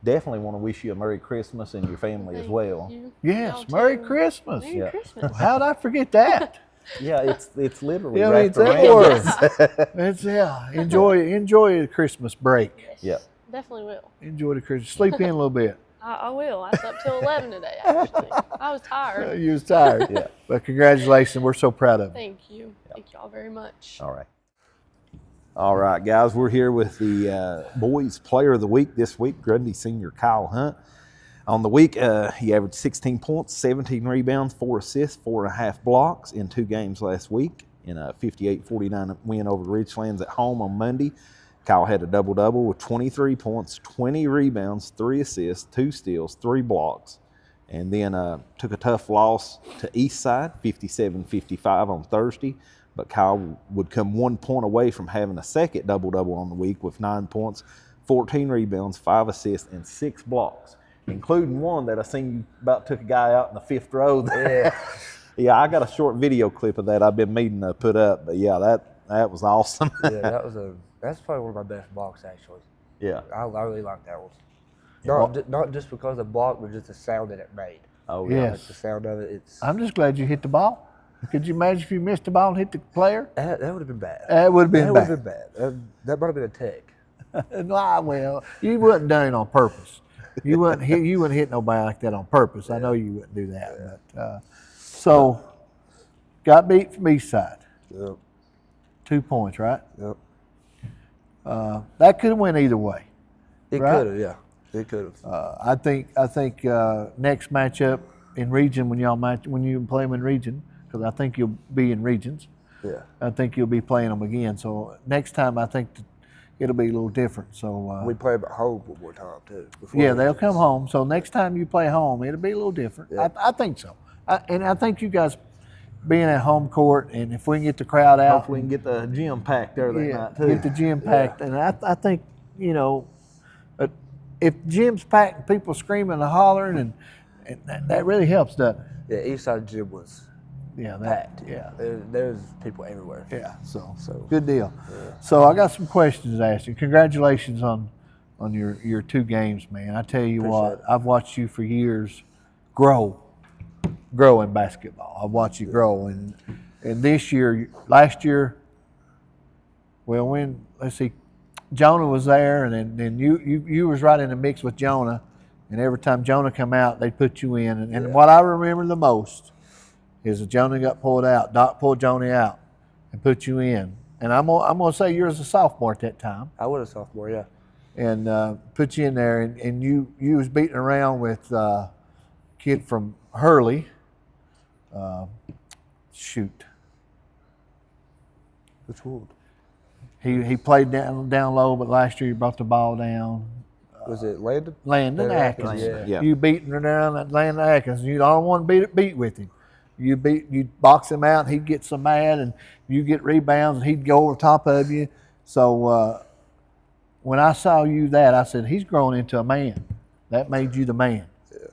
definitely want to wish you a Merry Christmas and your family as Thank well. you. Yes, Y'all Merry too. Christmas. Merry Yeah. Christmas. How'd I forget that? Yeah, it's literally Yeah, wrapped it's everywhere. around. Enjoy the Christmas break. Yes. Yeah. Definitely will. Enjoy the Christmas. Sleep in a little bit. I will. I slept till 11 today, actually. I was tired. You was tired. Yeah. But congratulations. We're so proud of you. Thank you. Thank you all very much. All right, guys, we're here with the boys player of the week this week, Grundy senior Kyle Hunt. On the week, he averaged 16 points, 17 rebounds, 4 assists, 4.5 blocks in 2 games last week in a 58-49 win over the Richlands at home on Monday. Kyle had a double-double with 23 points, 20 rebounds, 3 assists, 2 steals, 3 blocks, and then took a tough loss to Eastside, 57-55 on Thursday. But Kyle would come 1 point away from having a second double-double on the week with 9 points, 14 rebounds, 5 assists, and 6 blocks, including one that I seen you about took a guy out in the 5th row there. Yeah, I got a short video clip of that I've been meaning to put up. But, yeah, that was awesome. Yeah, that's probably one of my best blocks, actually. Yeah. I really like that one. Yeah. Not just because of the block, but just the sound that it made. Oh, Yeah. yeah. Like the sound of it, it's I'm just glad you hit the ball. Could you imagine if you missed the ball and hit the player? that would have been bad. That would have been That bad. would have been bad. That might have been a tech. Nah, well, you wouldn't done it on purpose. You wouldn't hit nobody like that on purpose. I know you wouldn't do that. But, so, got beat from Eastside. Yep. 2 points, right? Yep. That could have went either way. It Right? could have, yeah. It could have. I think next matchup in region when you play them in region, because I think you'll be in regions. Yeah. I think you'll be playing them again. So next time I think it'll be a little different. So We played at home one more time, too. before yeah, the they'll regions. come home. So next time you play home, it'll be a little different. Yeah. I think so. And I think you guys being at home court, and if we can get the crowd out, Hopefully we can get the gym packed there that night, too. get the gym packed. And I think, if gym's packed and people screaming and hollering, and that really helps, doesn't it? Yeah, Eastside Gym was Yeah, packed. Yeah. There's people everywhere. Yeah, so So- good deal. So I got some questions to ask you. Congratulations on your 2 games, man. I tell you Appreciate what, it. I've watched you for years grow in basketball. I've watched you grow, and last year, well, let's see, Jonah was there, and then you was right in the mix with Jonah, and every time Jonah come out, they put you in. And what I remember the most is that Jonah got pulled out. Doc pulled Jonah out and put you in. And I'm gonna say you was a sophomore at that time, I was a sophomore, yeah. and put you in there, and you was beating around with a kid from Hurley. Which one? He played down low, but last year he brought the ball down. Was it Landon? Landon Landon Atkins. Atkins, yeah. You beating her down at Landon Atkins. You don't want to beat with him. You box him out, and he'd get so mad, and you get rebounds, and he'd go over top of you. So when I saw you I said, he's growing into a man. That made you the man. Yeah.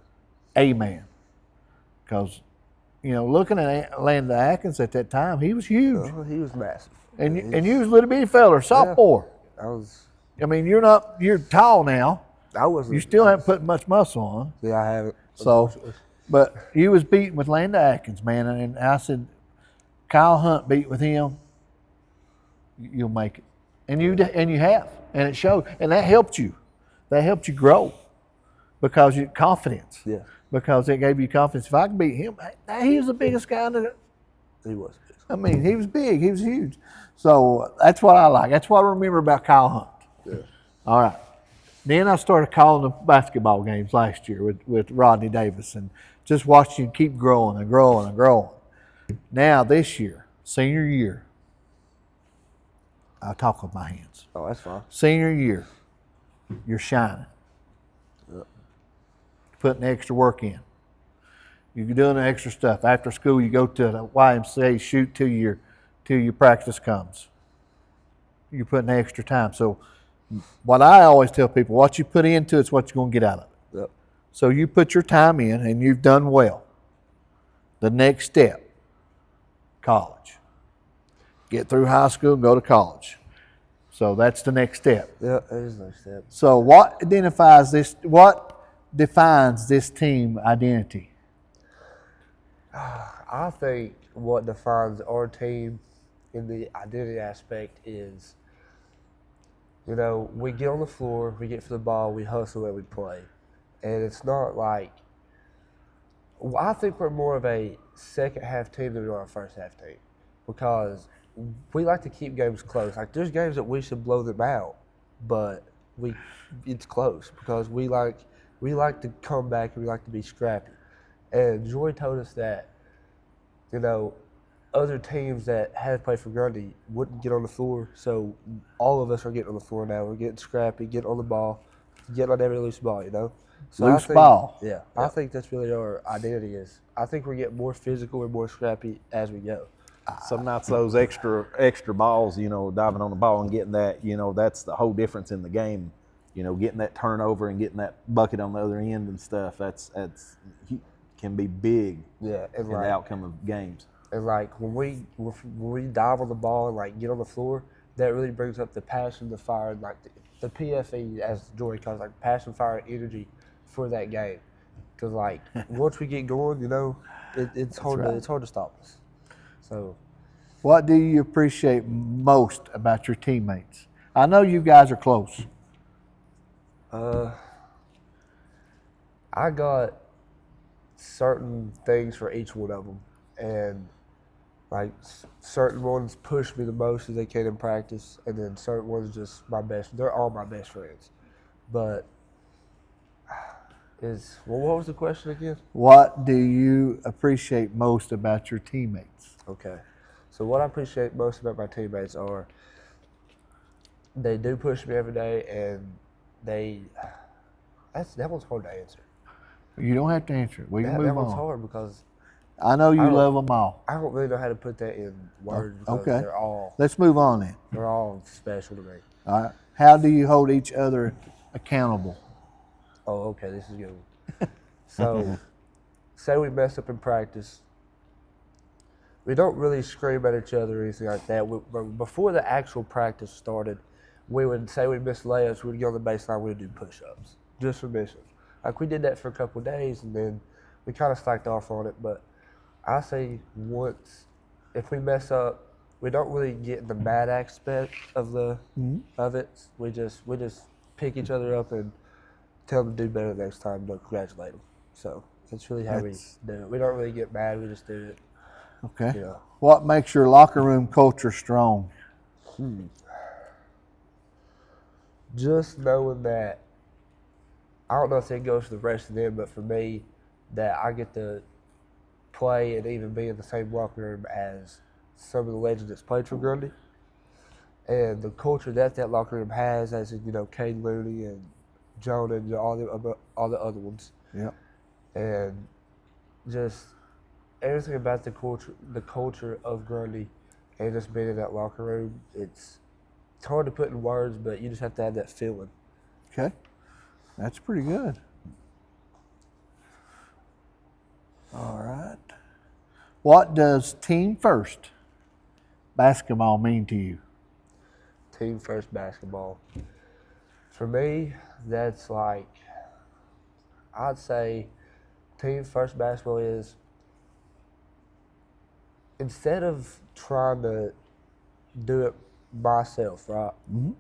A man. Because, looking at Landon Atkins at that time, he was huge. Oh, he was massive. And you was a little bitty fella, sophomore. I was. I mean, you're tall now. I wasn't. You still haven't put much muscle on. Yeah, I haven't. So, but you was beating with Landon Atkins, man, and I said, Kyle Hunt beat with him, you'll make it, and you have, and it showed, and that helped you. That helped you grow because you confidence. Yeah, Because it gave you confidence. If I could beat him, he was the biggest guy in the. he was. I mean, he was big. He was huge. So that's what I like. That's what I remember about Kyle Hunt. Yeah. All right. Then I started calling the basketball games last year with Rodney Davis and just watching him keep growing and growing and growing. Now this year, senior year, I talk with my hands. Oh, that's fine. Senior year, you're shining. Putting extra work in. You're doing the extra stuff. After school, you go to the YMCA, shoot till your practice comes. You're putting extra time. So what I always tell people, what you put into it's what you're going to get out of it. Yep. So you put your time in and you've done well. The next step, college. Get through high school and go to college. So that's the next step. Yeah, that is the next step. So what defines this team identity? I think what defines our team in the identity aspect is, you know, we get on the floor, we get for the ball, we hustle and we play. And it's not like, well, I think we're more of a second half team than we are a first half team because we like to keep games close. Like there's games that we should blow them out, but it's close because we like to come back and we like to be scrappy. And Joy told us that, you know, other teams that have played for Grundy wouldn't get on the floor. So all of us are getting on the floor now. We're getting scrappy, getting on the ball, getting on every loose ball, you know? So Loose ball. Yeah, I think that's really our identity is. I think we're getting more physical and more scrappy as we go. Some nights those extra balls, you know, diving on the ball and getting that, you know, that's the whole difference in the game. You know, getting that turnover and getting that bucket on the other end and stuff. That's can be big. Yeah, and in the outcome of games. And like when we dive on the ball and like get on the floor, that really brings up the passion, the fire, and like the PFE as Joy calls like passion, fire, and energy for that game. Because like once we get going, you know, it's hard to stop us. So, what do you appreciate most about your teammates? I know you guys are close. I got certain things for each one of them, and like certain ones push me the most as they can in practice, and then certain ones just my best. They're all my best friends, but what was the question again? What do you appreciate most about your teammates? Okay, so what I appreciate most about my teammates are they do push me every day, and that one's hard to answer. You don't have to answer it. We can move That one's on. hard because I know you love them all. I don't really know how to put that in words because Okay. they're Let's move on then. all special to me. All right. How do you hold each other accountable? Oh, okay, this is good. So, say we mess up in practice. We don't really scream at each other or anything like that. Before the actual practice started, we would say we missed layups, we'd go on the baseline, we'd do push-ups, just for missing. Like we did that for a couple of days, and then we kind of slacked off on it. But I say once, if we mess up, we don't really get the mad aspect of it. We just pick each other up and tell them to do better next time. Don't congratulate them. So that's really how we do it. We don't really get mad. We just do it. Okay. You know. What makes your locker room culture strong? Just knowing that, I don't know if it goes for the rest of them, but for me, that I get to play and even be in the same locker room as some of the legends that's played for Grundy. And the culture that locker room has, as in, you know, Kane Loni and Jonah and all the other ones. Yeah. And just everything about the culture of Grundy and just being in that locker room, it's hard to put in words, but you just have to have that feeling. Okay. That's pretty good. All right. What does team first basketball mean to you? Team first basketball. For me, that's like, I'd say team first basketball is, instead of trying to do it myself, right? Mm-hmm.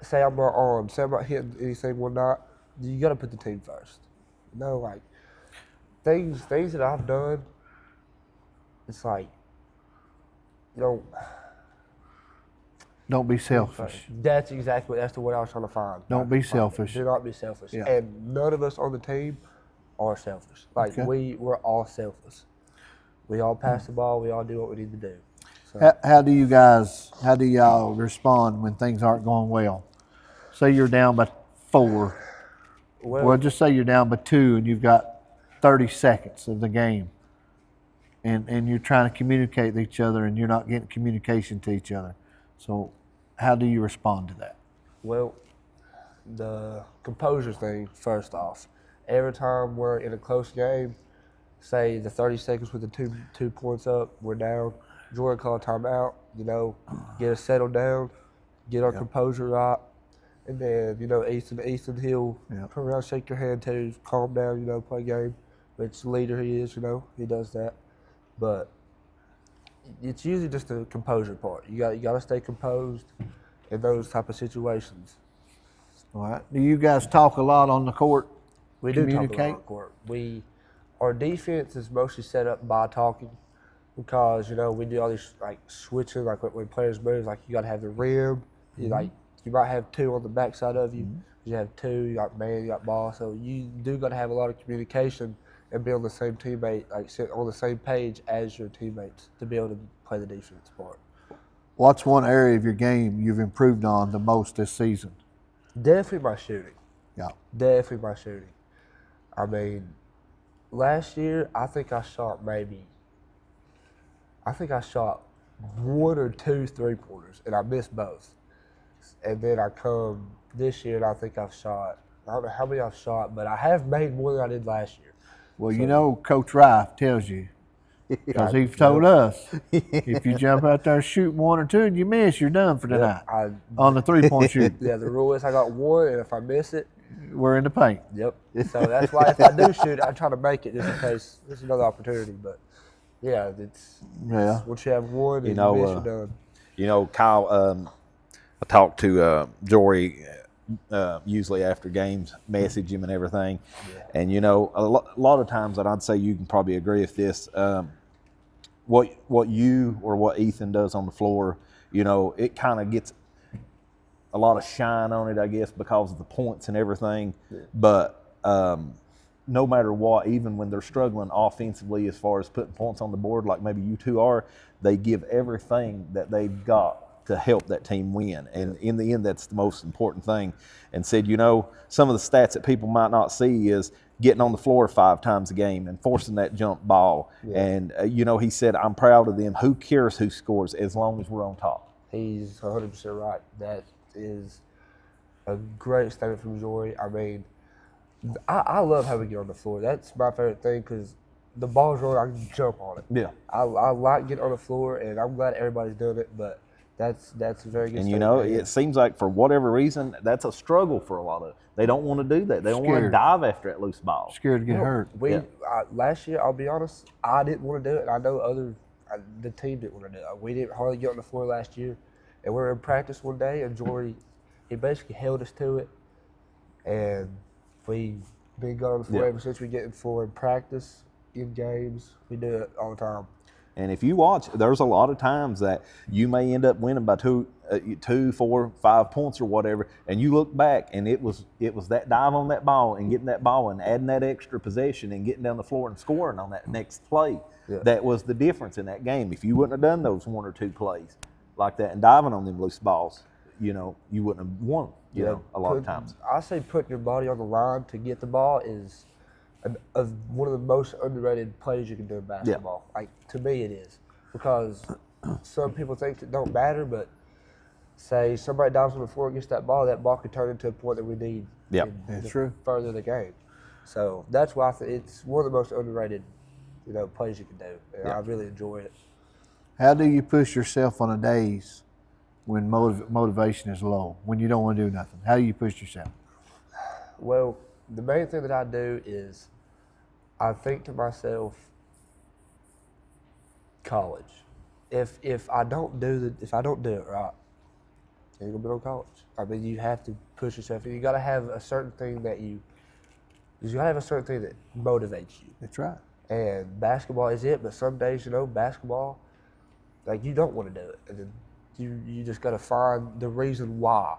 Say I'm not on, say I'm not hitting anything one night, you got to put the team first. You know, like things that I've done, it's like, you know, Don't be selfish. That's the word I was trying to find. Don't be selfish. Do not be selfish. Yeah. And none of us on the team are selfish. Like Okay. we're all selfless. We all pass the ball. We all do what we need to do. So, How do y'all respond when things aren't going well? Say you're down by 4. Well, just say you're down by 2 and you've got 30 seconds of the game. And you're trying to communicate with each other and you're not getting communication to each other. So how do you respond to that? well, the composure thing, first off. Every time we're in a close game, say the 30 seconds with the two points up, we're down. Jordan call a timeout, get us settled down, get our composure right. And then, Ethan, he'll come around, shake your hand, tell you to calm down, play game. Which leader he is, he does that. But it's usually just the composure part. You got to stay composed in those type of situations. All right. Do you guys talk a lot on the court? We do talk a lot Communicate? on the court. Our defense is mostly set up by talking because, we do all these like switching, like when players move, like you got to have the rim. You might have 2 on the backside of you. You have 2, you got man, you got ball. So you do got to have a lot of communication and be on the same teammate, like sit on the same page as your teammates to be able to play the defense part. What's one area of your game you've improved on the most this season? Definitely my shooting. Yeah. Definitely my shooting. I mean, last year I think I shot 1 or 2 3-pointers and I missed both. And then I come this year and I think I don't know how many I've shot, but I have made more than I did last year. Well, Coach Rife tells you, because he's told us, if you jump out there and shoot 1 or 2 and you miss, you're done for tonight on the 3-point shoot. Yeah, the rule is I got 1, and if I miss it, we're in the paint. Yep. So that's why if I do shoot, I try to make it just in case there's another opportunity. But yeah, it's once you have 1 and you miss, you're done. Kyle, I talked to Jory usually after games, message him and everything. Yeah. And, a lot of times, and I'd say you can probably agree with this, what you or what Ethan does on the floor, it kind of gets a lot of shine on it, I guess, because of the points and everything. Yeah. But no matter what, even when they're struggling offensively as far as putting points on the board, like maybe you two are, they give everything that they've got to help that team win. And in the end, that's the most important thing. And said, some of the stats that people might not see is getting on the floor 5 times a game and forcing that jump ball. Yeah. And, he said, I'm proud of them. Who cares who scores as long as we're on top? He's 100% right. That is a great statement from Jory. I mean, I love how we get on the floor. That's my favorite thing because the ball's rolling, I can jump on it. Yeah. I like getting on the floor, and I'm glad everybody's doing it, but that's a very good And, it seems like for whatever reason, that's a struggle for a lot of – they don't want to do that. They don't want to dive after that loose ball. Scared to get hurt. Last year, I'll be honest, I didn't want to do it. I know the team didn't want to do it. We didn't hardly get on the floor last year. And we were in practice one day, and Jory, he basically held us to it. And we've been going on the floor ever since we get in floor in practice, in games. We do it all the time. And if you watch, there's a lot of times that you may end up winning by 2, 4, 5 points or whatever, and you look back and it was that dive on that ball and getting that ball and adding that extra possession and getting down the floor and scoring on that next play. Yeah. That was the difference in that game. If you wouldn't have done those 1 or 2 plays like that and diving on them loose balls, you wouldn't have won. A lot of times. I say putting your body on the line to get the ball is one of the most underrated plays you can do in basketball. Yeah. Like, to me it is. Because some people think it don't matter, but say somebody dives on the floor and gets that ball could turn into a point that we need to further the game. So that's why I think it's one of the most underrated, plays you can do. And I really enjoy it. How do you push yourself on the days when motivation is low, when you don't want to do nothing? How do you push yourself? Well, the main thing that I do is I think to myself, college. If I don't do it right, you ain't gonna be no college. I mean, you have to push yourself. You gotta have a certain thing that motivates you. That's right. And basketball is it, but some days, basketball, like, you don't want to do it. And then you just got to find the reason why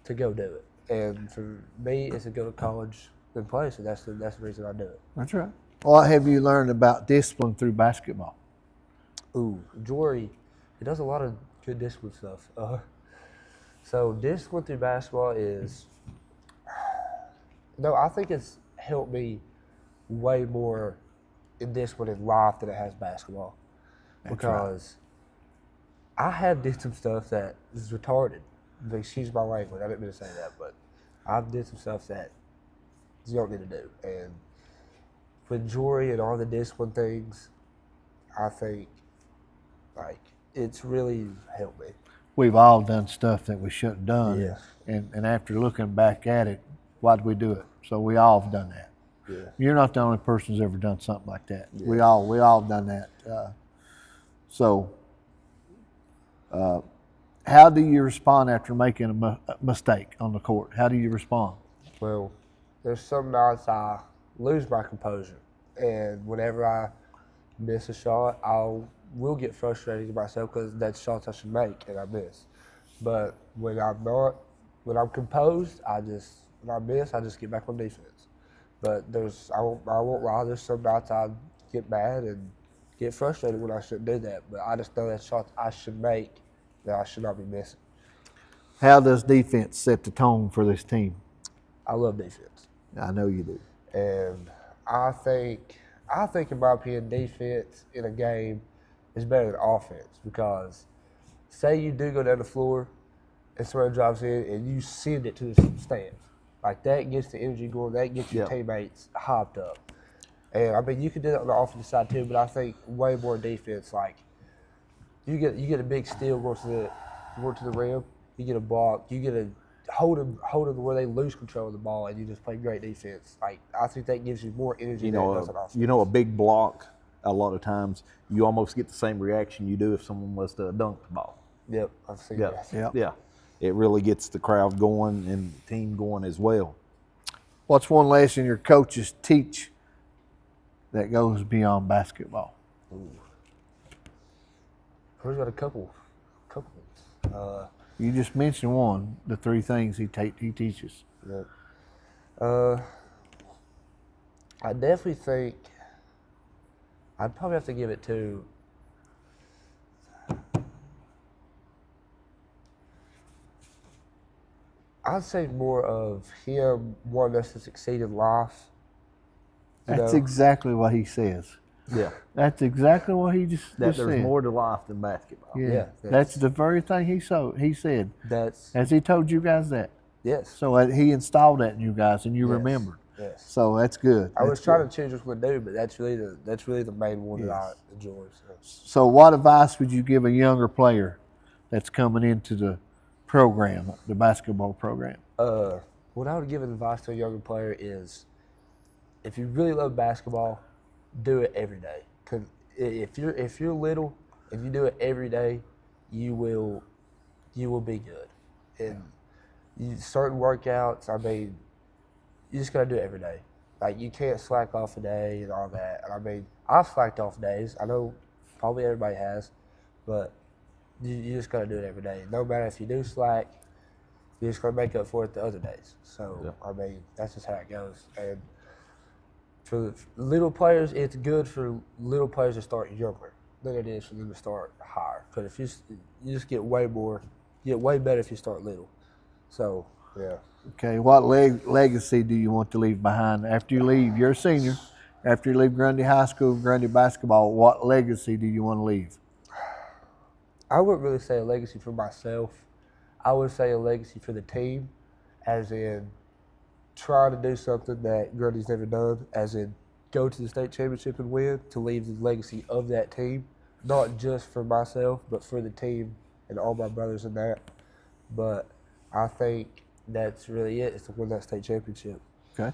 to go do it. And for me, it's to go to college and play. So that's the reason I do it. That's right. What have you learned about discipline through basketball? Ooh, Jory, he does a lot of good discipline stuff. So discipline through basketball is, no, I think it's helped me way more in discipline in life than it has basketball. Because I did some stuff that is retarded. Excuse my language, I didn't mean to say that, but I've did some stuff that you don't need to do. And with Jory and all the discipline things, I think, like, it's really helped me. We've all done stuff that we shouldn't have done. Yeah. And after looking back at it, why did we do it? So we all have done that. Yeah. You're not the only person who's ever done something like that. Yeah. We all done that. How do you respond after making a mistake on the court? How do you respond? Well, there's some nights I lose my composure, and whenever I miss a shot, will get frustrated with myself because that's shots I should make and I miss. But when I'm composed, when I miss, I just get back on defense. But I won't lie, there's some nights I get mad and get frustrated when I shouldn't do that. But I just know that shots I should make that I should not be missing. How does defense set the tone for this team? I love defense. I know you do. And I think in my opinion, defense in a game is better than offense because say you do go down the floor and somebody drives in and you send it to the stands. Like that gets the energy going, that gets your teammates hyped up. And I mean you can do that on the offensive side too, but I think way more defense, like you get a big steal going to the rim, you get a block, you get a hold them where they lose control of the ball, and you just play great defense. Like I think that gives you more energy than it does on offense. A big block, a lot of times you almost get the same reaction you do if someone was to dunk the ball. Yep, I've seen that. Yep. Yeah, it really gets the crowd going and the team going as well. What's one lesson your coaches teach that goes beyond basketball? Who's got a couple? You just mentioned one, the three things he teaches. Yep. I definitely think I'd probably have to give it to I'd say more of him wanting us to succeed in life. That's exactly what he says. Yeah. That's exactly what he just There's said. more to life than basketball. Yeah. That's the very thing he said. That's Has he told you guys that? yes. So he installed that in you guys, and you remembered. Yes. So that's good. I was trying to choose which one to do, but that's really the main one that I enjoy. So what advice would you give a younger player that's coming into the program, the basketball program? What I would give advice to a younger player is, if you really love basketball, do it every day. Because if you're little and you do it every day, you will be good. And certain workouts, I mean, you just gotta do it every day. Like you can't slack off a day and all that. And I mean, I've slacked off days. I know probably everybody has, but you just gotta do it every day. No matter if you do slack, you're just gonna make up for it the other days. So I mean, that's just how it goes. And for little players, it's good for little players to start younger than it is for them to start higher. Because if you just get way better if you start little. So yeah. Okay, what legacy do you want to leave behind after you leave? You're a senior. After you leave Grundy High School, Grundy basketball, what legacy do you want to leave? I wouldn't really say a legacy for myself. I would say a legacy for the team, as in try to do something that Grundy's never done, as in go to the state championship and win, to leave the legacy of that team, not just for myself, but for the team and all my brothers in that. But I think that's really it, is to win that state championship. Okay.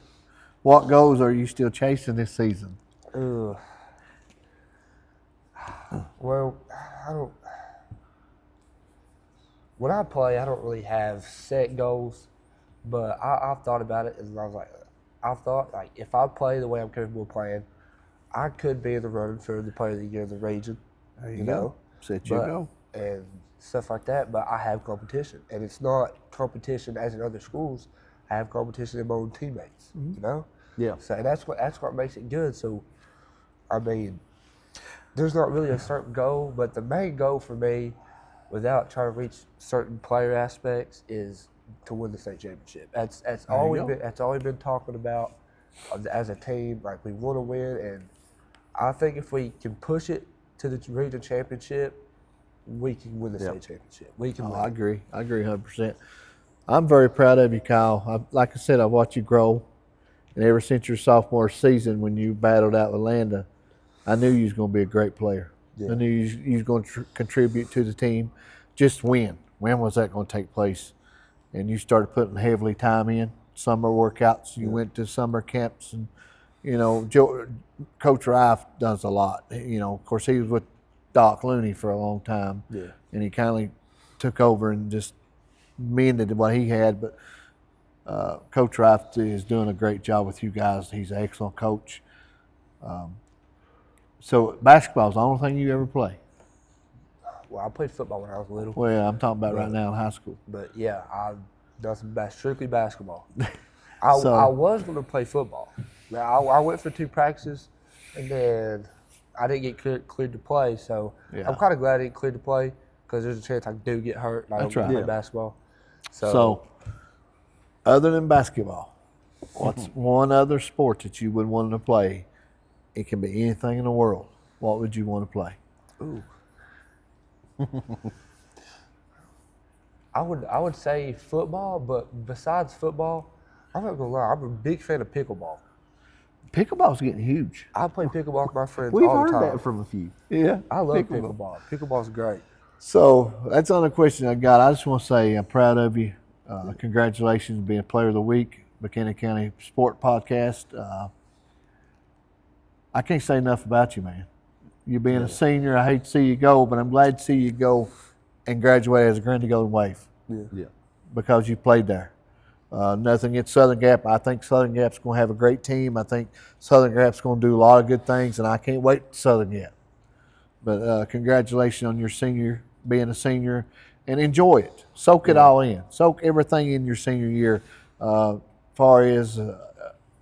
What goals are you still chasing this season? Well, when I play, I don't really have set goals, but I've thought about it, and I've thought if I play the way I'm capable of playing, I could be in the running for the player of the year in the region. There you go. Set your goal. And stuff like that. But I have competition, and it's not competition as in other schools. I have competition in my own teammates. You know. Yeah. So that's what makes it good. So, I mean, there's not really a certain goal, but the main goal for me, without trying to reach certain player aspects, is to win the state championship. That's all we've been talking about as a team. Like, we want to win, and I think if we can push it to the region championship, we can win the state championship. We can. Win. I agree 100%. I'm very proud of you, Kyle. Like I said, I watched you grow, and ever since your sophomore season when you battled out with Landa, I knew you was going to be a great player. Yeah. I knew you was going to contribute to the team. Just when was that going to take place? And you started putting heavily time in, summer workouts. You went to summer camps, and Coach Rife does a lot. Of course, he was with Doc Loni for a long time, and he kind of took over and just mended what he had. But Coach Rife is doing a great job with you guys. He's an excellent coach. So basketball is the only thing you ever play? Well, I played football when I was little. Well, I'm talking about right now in high school. But yeah, I've done some strictly basketball. I was going to play football. Now, I went for 2 practices, and then I didn't get cleared to play. So I'm kind of glad I didn't clear to play, because there's a chance I do get hurt and I don't get to play basketball. So other than basketball, what's one other sport that you would want to play? It can be anything in the world. What would you want to play? Ooh. I would say football, but besides football, I'm not gonna lie, I'm a big fan of pickleball. Pickleball's getting huge. I play pickleball with my friends We've all the time. heard that from a few. Yeah, I love pickleball. Pickleball's great. So that's the only question I got. I just want to say I'm proud of you. Congratulations on being Player of the Week, Buchanan County Sport Podcast. I can't say enough about you, man. You being a senior, I hate to see you go, but I'm glad to see you go and graduate as a Grundy Golden Wave. Yeah. Because you played there. Nothing against Southern Gap. I think Southern Gap's going to have a great team. I think Southern Gap's going to do a lot of good things, and I can't wait to Southern Gap. But congratulations on your being a senior, and enjoy it. Soak it all in. Soak everything in your senior year. Far as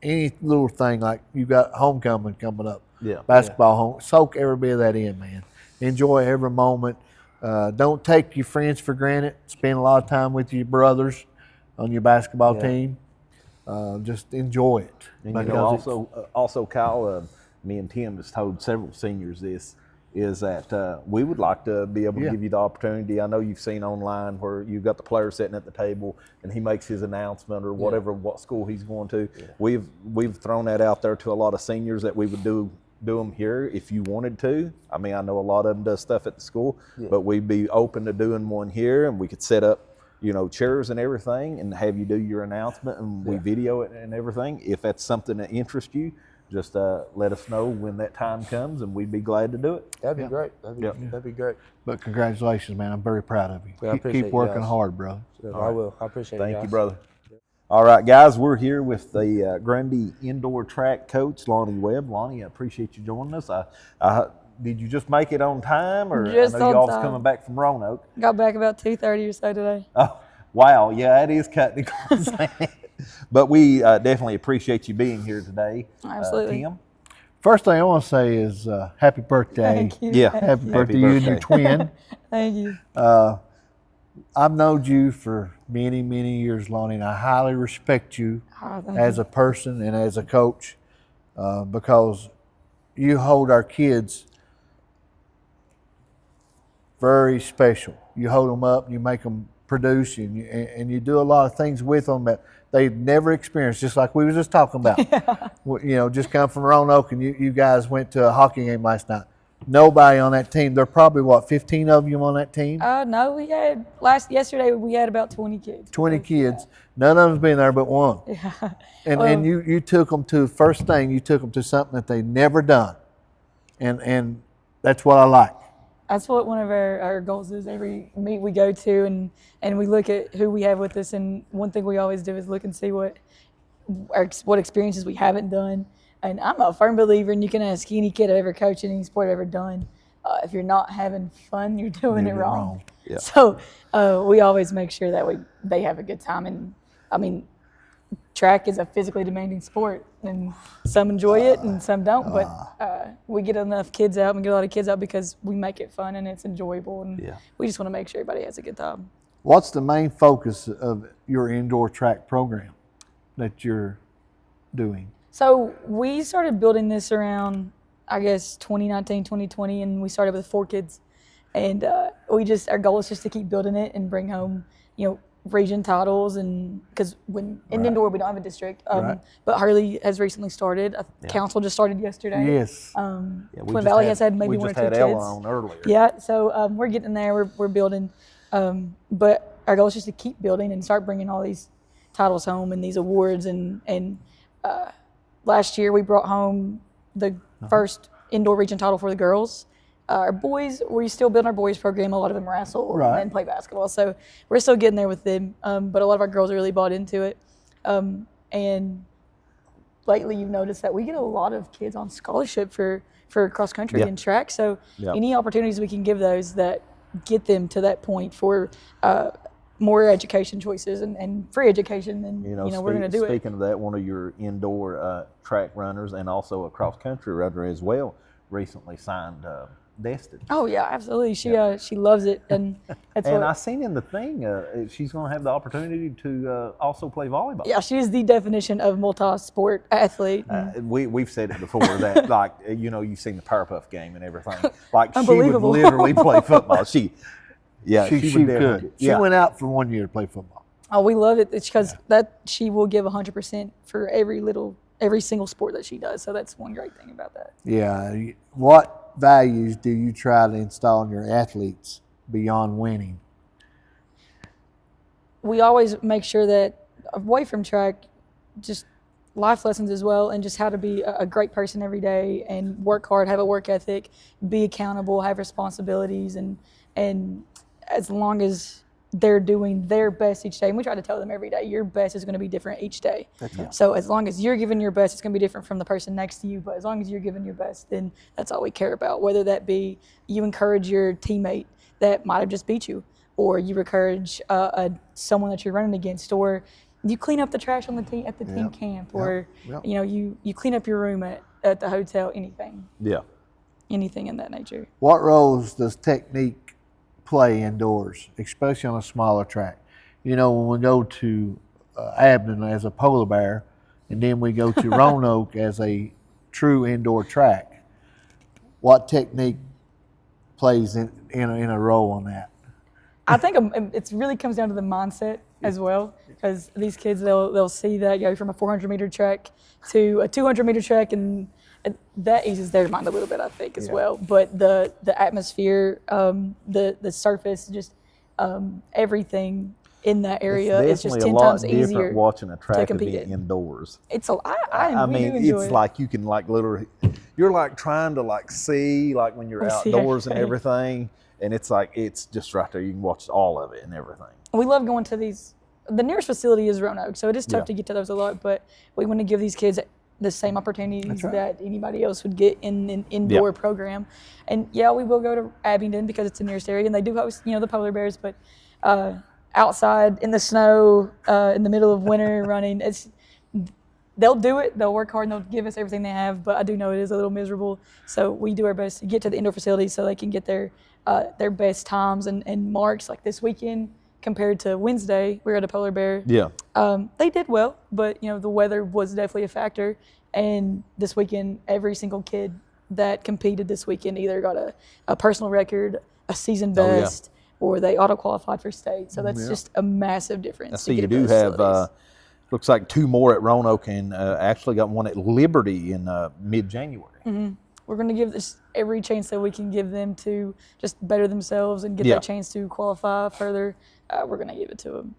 any little thing, like you got homecoming coming up. Basketball home. Soak every bit of that in, man. Enjoy every moment. Don't take your friends for granted. Spend a lot of time with your brothers on your basketball team. Just enjoy it. And also, Kyle, me and Tim has told several seniors this, is that we would like to be able to give you the opportunity. I know you've seen online where you've got the player sitting at the table and he makes his announcement or whatever, what school he's going to. We've thrown that out there to a lot of seniors that we would do them here if you wanted to. I mean, I know a lot of them does stuff at the school, but we'd be open to doing one here, and we could set up, chairs and everything and have you do your announcement, and we video it and everything. If that's something that interests you, just let us know when that time comes, and we'd be glad to do it. That'd be great. That'd be great. But congratulations, man. I'm very proud of you. Yeah, keep working hard, brother. I will. I appreciate it. Thank you, brother. All right, guys, we're here with the Grundy indoor track coach, Loni Webb. Loni, I appreciate you joining us. Did you just make it on time, or Just I know on y'all was time. coming back from Roanoke? Got back about 2:30 or so today. Oh, wow. Yeah, that is cutting it close. But we definitely appreciate you being here today. Absolutely. Tim? First thing I want to say is happy birthday. Thank you. Yeah. Happy birthday to you and your twin. Thank you. I've known you for many, many years, Loni, and I highly respect you Thank as a person and as a coach because you hold our kids very special. You hold them up, you make them produce, and you do a lot of things with them that they've never experienced, just like we were just talking about. Just come from Roanoke, and you guys went to a hockey game last night. Nobody on that team. There are probably, 15 of you on that team? No, we had yesterday we had about 20 kids. 20 kids. None of them's been there but one. Yeah. And you took them to, first thing, you took them to something that they'd never done. And that's what I like. That's what one of our goals is. Every meet we go to, and we look at who we have with us, and one thing we always do is look and see what experiences we haven't done. And I'm a firm believer, and you can ask any kid I've ever coached in any sport I've ever done. If you're not having fun, you're doing it wrong. Yeah. So we always make sure that they have a good time. And I mean, track is a physically demanding sport, and some enjoy it and some don't. But we get enough kids out, and we get a lot of kids out because we make it fun and it's enjoyable, and we just want to make sure everybody has a good time. What's the main focus of your indoor track program that you're doing? So we started building this around, I guess, 2019, 2020, and we started with 4 kids. And our goal is just to keep building it and bring home, region titles, and because in indoor we don't have a district, but Hurley has recently started. Council just started yesterday. Yes. Twin Valley has had maybe 1 or 2 kids. We just had Ella on earlier. Yeah, so we're getting there. We're building, but our goal is just to keep building and start bringing all these titles home and these awards. And last year we brought home the first indoor region title for the girls. Our boys, we're still building our boys program. A lot of them wrestle and play basketball, so we're still getting there with them. But a lot of our girls are really bought into it. And lately, you've noticed that we get a lot of kids on scholarship for cross country and track. So any opportunities we can give those that get them to that point for more education choices and free education, then we're going to do it. Speaking of that, one of your indoor track runners and also a cross country runner as well recently signed. Destin. Oh yeah, absolutely. She loves it, and that's I seen in the thing she's going to have the opportunity to also play volleyball. Yeah, she is the definition of multi-sport athlete. We've said it before that you've seen the Powerpuff game and everything. Like she would literally play football. She could. She went out for 1 year to play football. Oh, we love it. It's because that she will give 100% for every single sport that she does. So that's one great thing about that. Yeah. What values do you try to install in your athletes beyond winning? We always make sure that away from track, just life lessons as well, and just how to be a great person every day and work hard, have a work ethic, be accountable, have responsibilities, and as long as they're doing their best each day, and we try to tell them every day, your best is going to be different each day. So as long as you're giving your best, it's going to be different from the person next to you, but as long as you're giving your best, then that's all we care about, whether that be you encourage your teammate that might have just beat you, or you encourage someone that you're running against, or you clean up the trash on the team at the team camp, or you clean up your room at the hotel, anything in that nature. What roles does technique play indoors, especially on a smaller track? When we go to Abden as a polar bear, and then we go to Roanoke as a true indoor track, what technique plays in a role on that? I think it really comes down to the mindset as well, because these kids, they'll see that go from a 400-meter track to a 200-meter track, and that eases their mind a little bit, I think, as well. But the atmosphere, the surface, just everything in that area is just 10 times easier watching a track to compete indoors. It's I mean, it's enjoy like you can literally, you're like trying to see when you're outdoors and everything, and it's just right there. You can watch all of it and everything. We love going to these. The nearest facility is Roanoke, so it is tough to get to those a lot. But we want to give these kids the same opportunities that anybody else would get in an indoor program. And we will go to Abingdon because it's the nearest area, and they do host, the polar bears. But outside in the snow, in the middle of winter running, they'll do it. They'll work hard and they'll give us everything they have. But I do know it is a little miserable. So we do our best to get to the indoor facilities so they can get their best times and marks. Like this weekend, compared to Wednesday, we were at a polar bear. They did well, but the weather was definitely a factor. And this weekend, every single kid that competed this weekend either got a personal record, a season best, or they auto qualified for state. So that's just a massive difference. I see you do have looks like 2 more at Roanoke, and actually got one at Liberty in mid-January. Mm-hmm. We're going to give this every chance that we can give them to just better themselves and get that chance to qualify further. We're going to give it to them.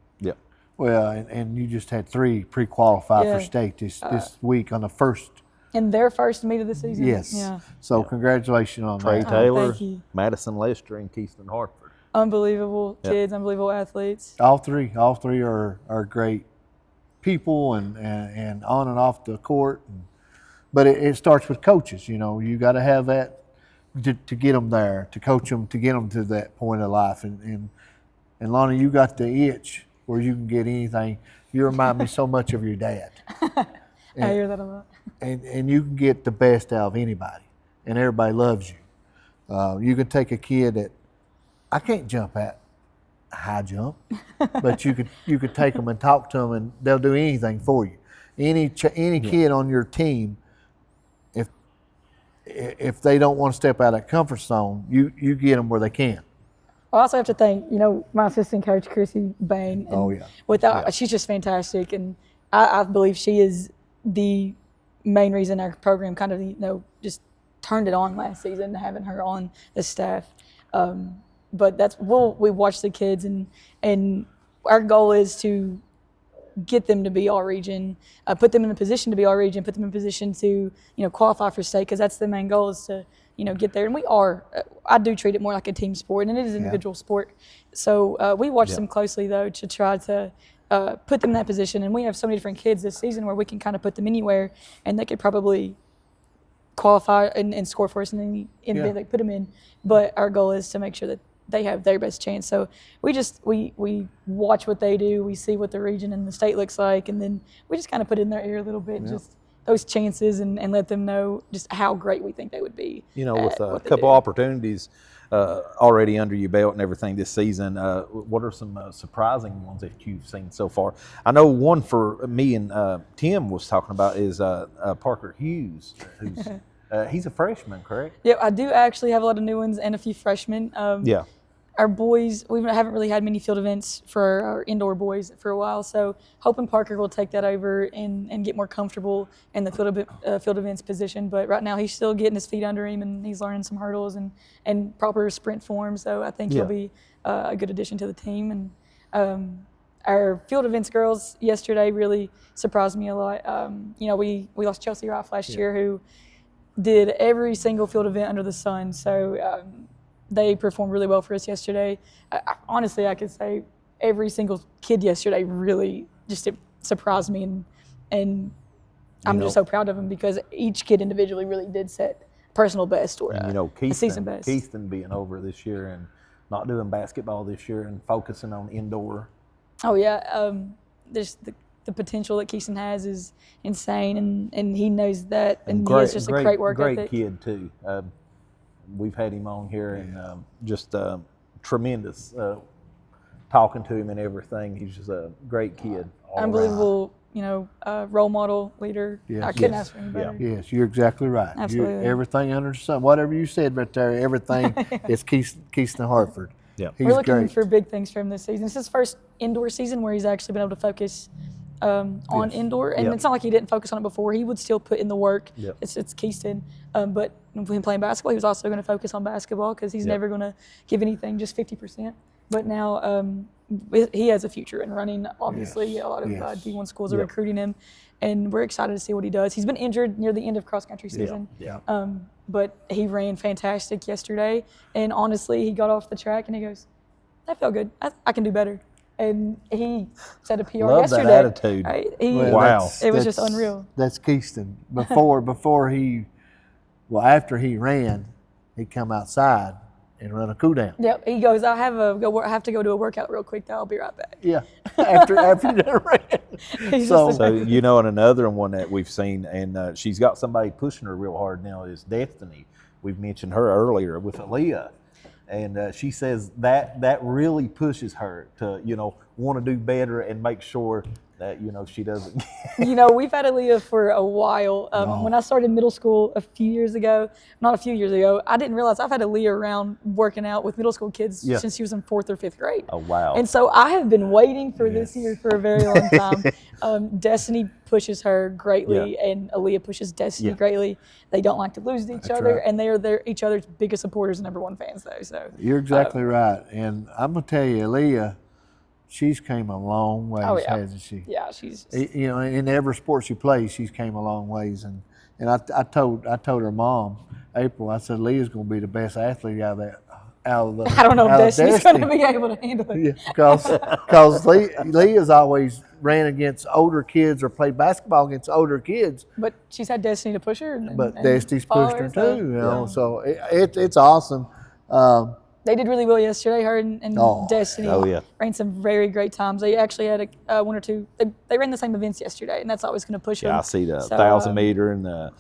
Well, and you just had 3 pre-qualify for state this week on the first. In their first meet of the season. Yes. Yeah. So congratulations on Trey that. Taylor, thank you. Madison Lester, and Keyston Hartford. Unbelievable kids, unbelievable athletes. All three are great people and on and off the court. But it starts with coaches. You got to have that to get them there, to coach them, to get them to that point of life. And Loni, you got the itch where you can get anything. You remind me so much of your dad. I hear that a lot. And you can get the best out of anybody, and everybody loves you. You can take a kid that I can't jump at high jump, but you could take them and talk to them, and they'll do anything for you. Any kid on your team, if they don't want to step out of that comfort zone, you get them where they can. I also have to thank, my assistant coach, Chrissy Bain. And she's just fantastic. And I believe she is the main reason our program kind of, just turned it on last season, having her on the staff. But we watch the kids, and our goal is to get them to be all region, put them in a position to be all region, put them in a position to, qualify for state, because that's the main goal, is to, get there. And we are. I do treat it more like a team sport, and it is an individual sport. So we watch them closely, though, to try to put them in that position. And we have so many different kids this season where we can kind of put them anywhere, and they could probably qualify and score for us in any event they put them in. But our goal is to make sure that they have their best chance. So we watch what they do, we see what the region and the state looks like, and then we just kind of put it in their ear a little bit, just those chances, and let them know just how great we think they would be. With a couple opportunities already under your belt and everything this season, what are some surprising ones that you've seen so far? I know one for me and Tim was talking about is Parker Hughes, who's he's a freshman, correct? Yeah, I do actually have a lot of new ones and a few freshmen. Our boys, we haven't really had many field events for our indoor boys for a while, so hoping Parker will take that over and get more comfortable in the field events position. But right now he's still getting his feet under him, and he's learning some hurdles and proper sprint form, so I think he'll be a good addition to the team. And our field events girls yesterday really surprised me a lot. We lost Chelsea Rife last year, who did every single field event under the sun, so they performed really well for us yesterday. Honestly, I could say every single kid yesterday really just surprised me, and I'm just so proud of them, because each kid individually really did set personal best or a season best. Keithton being over this year and not doing basketball this year and focusing on indoor. Oh yeah, there's the potential that Keithton has is insane, and he knows that, and he has just a great work ethic. Great kid too. We've had him on here, and just tremendous talking to him and everything. He's just a great kid. Unbelievable, role model, leader. Yes. I couldn't ask for any better. Yes, you're exactly right. Absolutely. Everything under the sun, whatever you said right there, everything is Keithton Hartford. Yeah, we're looking for big things from him this season. It's his first indoor season where he's actually been able to focus on indoor, and it's not like he didn't focus on it before. He would still put in the work. It's Keithton, but when playing basketball, he was also going to focus on basketball, because he's never going to give anything just 50%. But now he has a future in running. Obviously, a lot of D1 schools are recruiting him, and we're excited to see what he does. He's been injured near the end of cross country season, but he ran fantastic yesterday. And honestly, he got off the track and he goes, "That felt good. I can do better." And he set a PR yesterday. Love that attitude. Right? Wow. It was just unreal. That's Keithton. After he ran, he'd come outside and run a cool down. Yep. He goes, I have to go do a workout real quick, though. I'll be right back. Yeah. After he done ran. So and another one that we've seen, and she's got somebody pushing her real hard now, is Destiny. We've mentioned her earlier with Aaliyah. And she says that really pushes her to, want to do better and make sure that, she doesn't. We've had Aaliyah for a while. When I started middle school not a few years ago, I didn't realize I've had Aaliyah around working out with middle school kids since she was in 4th or 5th grade. Oh, wow. And so I have been waiting for this year for a very long time. Destiny pushes her greatly, and Aaliyah pushes Destiny greatly. They don't like to lose to each other, and they're each other's biggest supporters and #1 fans, though. So you're exactly right. And I'm going to tell you, Aaliyah, she's came a long ways, hasn't she? Yeah, she's. In every sport she plays, she's came a long ways, and I told her mom, April, I said, Leah's going to be the best athlete out out of the I don't know if out of Destiny's going to be able to handle it. Yeah, because Lee has always ran against older kids or played basketball against older kids, But she's had Destiny to push her. but and Destiny's follow pushed her so, too. You know, yeah. so it's awesome. They did really well yesterday. Her and Oh, Destiny oh, yeah. ran some very great times. They actually had one or two. They ran the same events yesterday, and that's always going to push them. Yeah, I see the So, 1,000 meter and the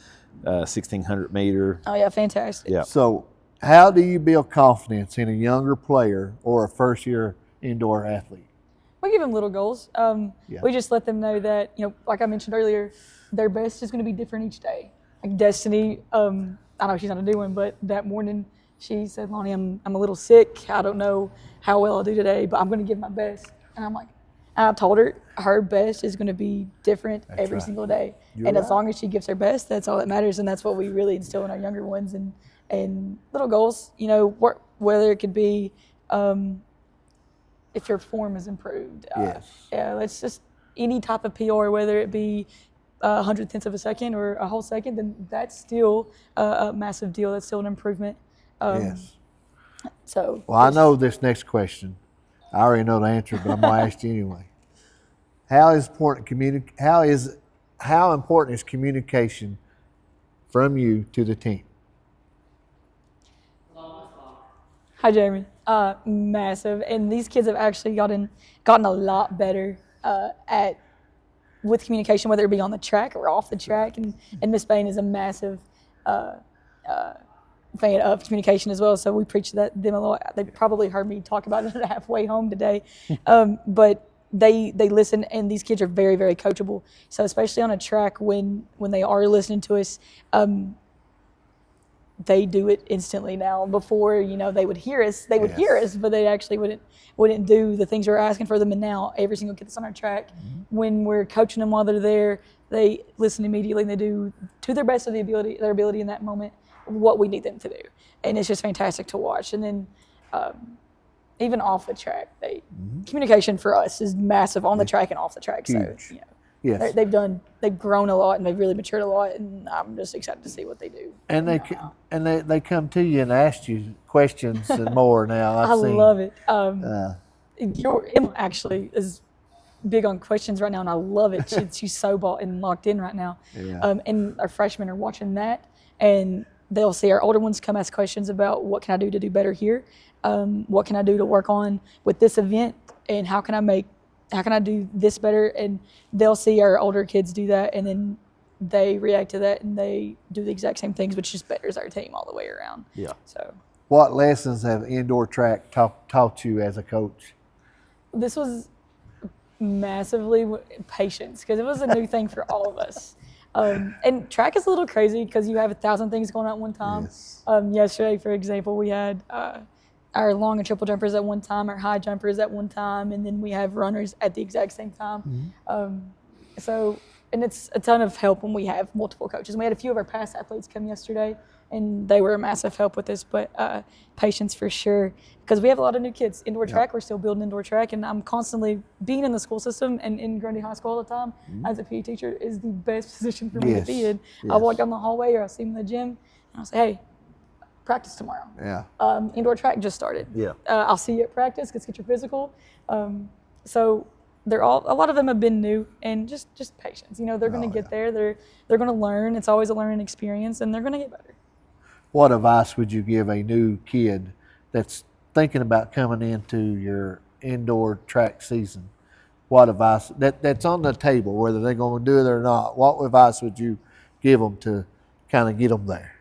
1,600 meter. Oh yeah, fantastic. Yeah. So, how do you build confidence in a younger player or a first-year indoor athlete? We give them little goals. Yeah. We just let them know that, like I mentioned earlier, their best is going to be different each day. Like Destiny, I know she's not a new one, but that morning she said, "Loni, I'm a little sick. I don't know how well I'll do today, but I'm going to give my best." And I'm like, and I told her best is going to be different every right. single day. You're and as right. long as she gives her best, that's all that matters. And that's what we really instill in our younger ones and little goals, whether it could be if your form is improved. Yes. Let's just any type of PR, whether it be 100th of a second or a whole second, then that's still a massive deal. That's still an improvement. Yes. So. Well, I know this next question. I already know the answer, but I'm going to ask you anyway. How important is communication from you to the team? Hi, Jeremy. Massive, and these kids have actually gotten a lot better with communication, whether it be on the track or off the track. And Miss Bain is a massive fan of communication as well. So we preach them a lot. They probably heard me talk about it halfway home today, but they listen, and these kids are very, very coachable. So especially on a track when they are listening to us. They do it instantly now. Before, they would hear us. They would hear us, but they actually wouldn't do the things we're asking for them. And now every single kid that's on our track, when we're coaching them while they're there, they listen immediately and they do to their best of their ability in that moment what we need them to do. And it's just fantastic to watch. And then even off the track, communication for us is massive on the track and off the track. Huge. So Yes. they've grown a lot and they've really matured a lot, and I'm just excited to see what they do. And they come to you and ask you questions and more now. I love it. Emma actually is big on questions right now, and I love it. She's so bought and locked in right now. Yeah. And our freshmen are watching that, and they'll see our older ones come ask questions about what can I do to do better here, what can I do to work on with this event, and how can I do this better? And they'll see our older kids do that, and then they react to that, and they do the exact same things, which just betters our team all the way around. Yeah. So What lessons have indoor track taught you as a coach? this was massively patience, because it was a new thing for all of us. And track is a little crazy because you have 1,000 things going on at one time. Yes. Yesterday, for example, we had our long and triple jumpers at one time, our high jumpers at one time, and then we have runners at the exact same time. And it's a ton of help when we have multiple coaches. And we had a few of our past athletes come yesterday, and they were a massive help with this, but patience for sure, because we have a lot of new kids. Indoor track, we're still building indoor track, and I'm constantly being in the school system and in Grundy High School all the time as a PE teacher is the best position for me to be in. I'll walk down the hallway or I'll see them in the gym, and I'll say, hey, practice tomorrow. Yeah. Indoor track just started. Yeah. I'll see you at practice. Let's get your physical. So a lot of them have been new, and just patience. They're going to get there. They're going to learn. It's always a learning experience, and they're going to get better. What advice would you give a new kid that's thinking about coming into your indoor track season? What advice that's on the table, whether they're going to do it or not? What advice would you give them to kind of get them there?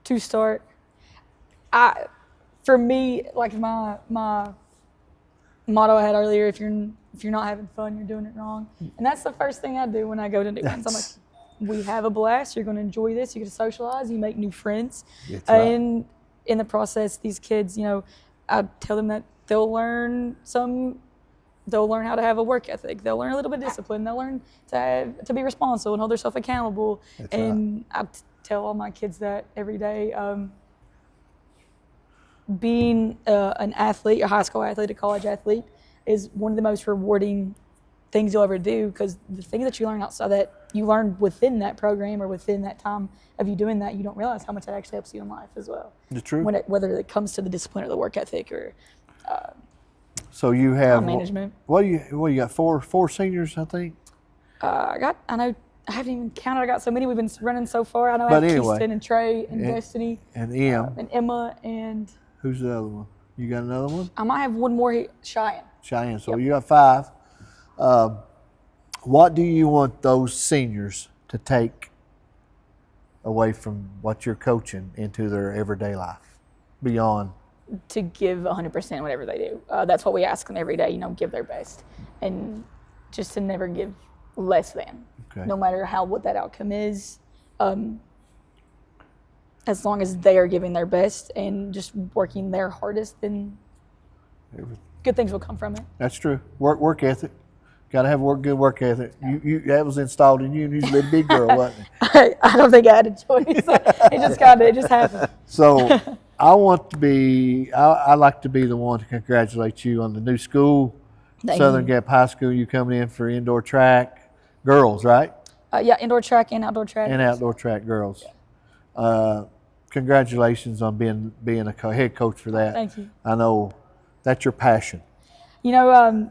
To start, for me, like my motto I had earlier, if you're not having fun, you're doing it wrong. And that's the first thing I do when I go to new ones. I'm like, we have a blast. You're going to enjoy this. You get to socialize. You make new friends. That's right. And in the process, these kids, I tell them that they'll learn how to have a work ethic. They'll learn a little bit of discipline. They'll learn to be responsible and hold themselves accountable. That's and I tell all my kids that every day. Being an athlete, a high school athlete, a college athlete, is one of the most rewarding things you'll ever do, because the things that you learn outside that you learn within that program or within that time of you doing that, you don't realize how much that actually helps you in life as well. The truth. Whether it comes to the discipline or the work ethic or So you have management. What do you got? Four seniors, I think. I haven't even counted. I got so many. We've been running so far. I know I But have anyway, Keyston and Trey and Destiny And and Emma and who's the other one? You got another one? I might have one more, Cheyenne. Cheyenne. So you got 5. What do you want those seniors to take away from what you're coaching into their everyday life beyond? To give 100% whatever they do. That's what we ask them every day, give their best. And just to never give less than, no matter what that outcome is. As long as they are giving their best and just working their hardest, then good things will come from it. That's true. Work ethic. Got to have good work ethic. You that was installed in you, and you was a little big girl, wasn't it? I don't think I had a choice. It just happened. So I like to be the one to congratulate you on the new school, Thank Southern you. Gap High School. You coming in for indoor track, girls, right? Yeah, indoor track and outdoor track. And outdoor track, girls. Congratulations on being a head coach for that. Thank you. I know that's your passion.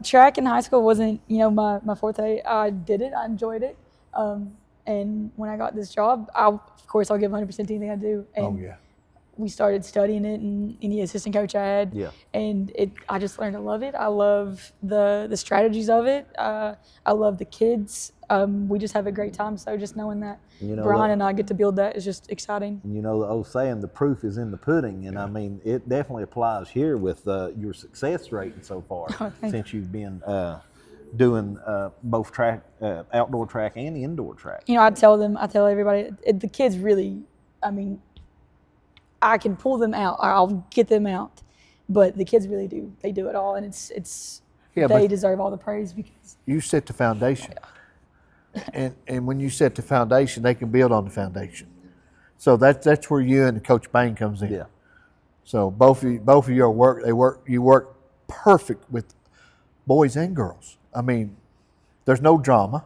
Track in high school wasn't, my forte. I did it. I enjoyed it. And when I got this job, I'll give 100% to anything I do. And we started studying it and any assistant coach I had. Yeah. And I just learned to love it. I love the strategies of it. I love the kids. We just have a great time. So just knowing that Brian and I get to build that is just exciting. The old saying, the proof is in the pudding. And I mean, it definitely applies here with your success rating so far since you've been doing both track, outdoor track and indoor track. I tell everybody, the kids really, I can pull them out, I'll get them out, but the kids really do. They do it all, and they deserve all the praise because you set the foundation. Yeah. And when you set the foundation, they can build on the foundation. So that's where you and Coach Bain comes in. Yeah. So both of your you work perfect with boys and girls. I mean, there's no drama.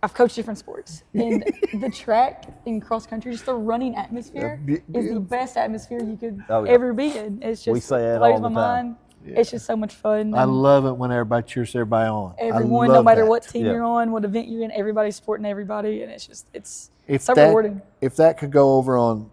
I've coached different sports, and the track and cross country, just the running atmosphere is the best atmosphere you could ever be in. It's just we say that blows all the my time. mind. Yeah. It's just so much fun. I love it when everybody cheers everybody on. Everyone, no matter what team you're on, what event you're in, everybody's supporting everybody, and it's so rewarding. If that could go over on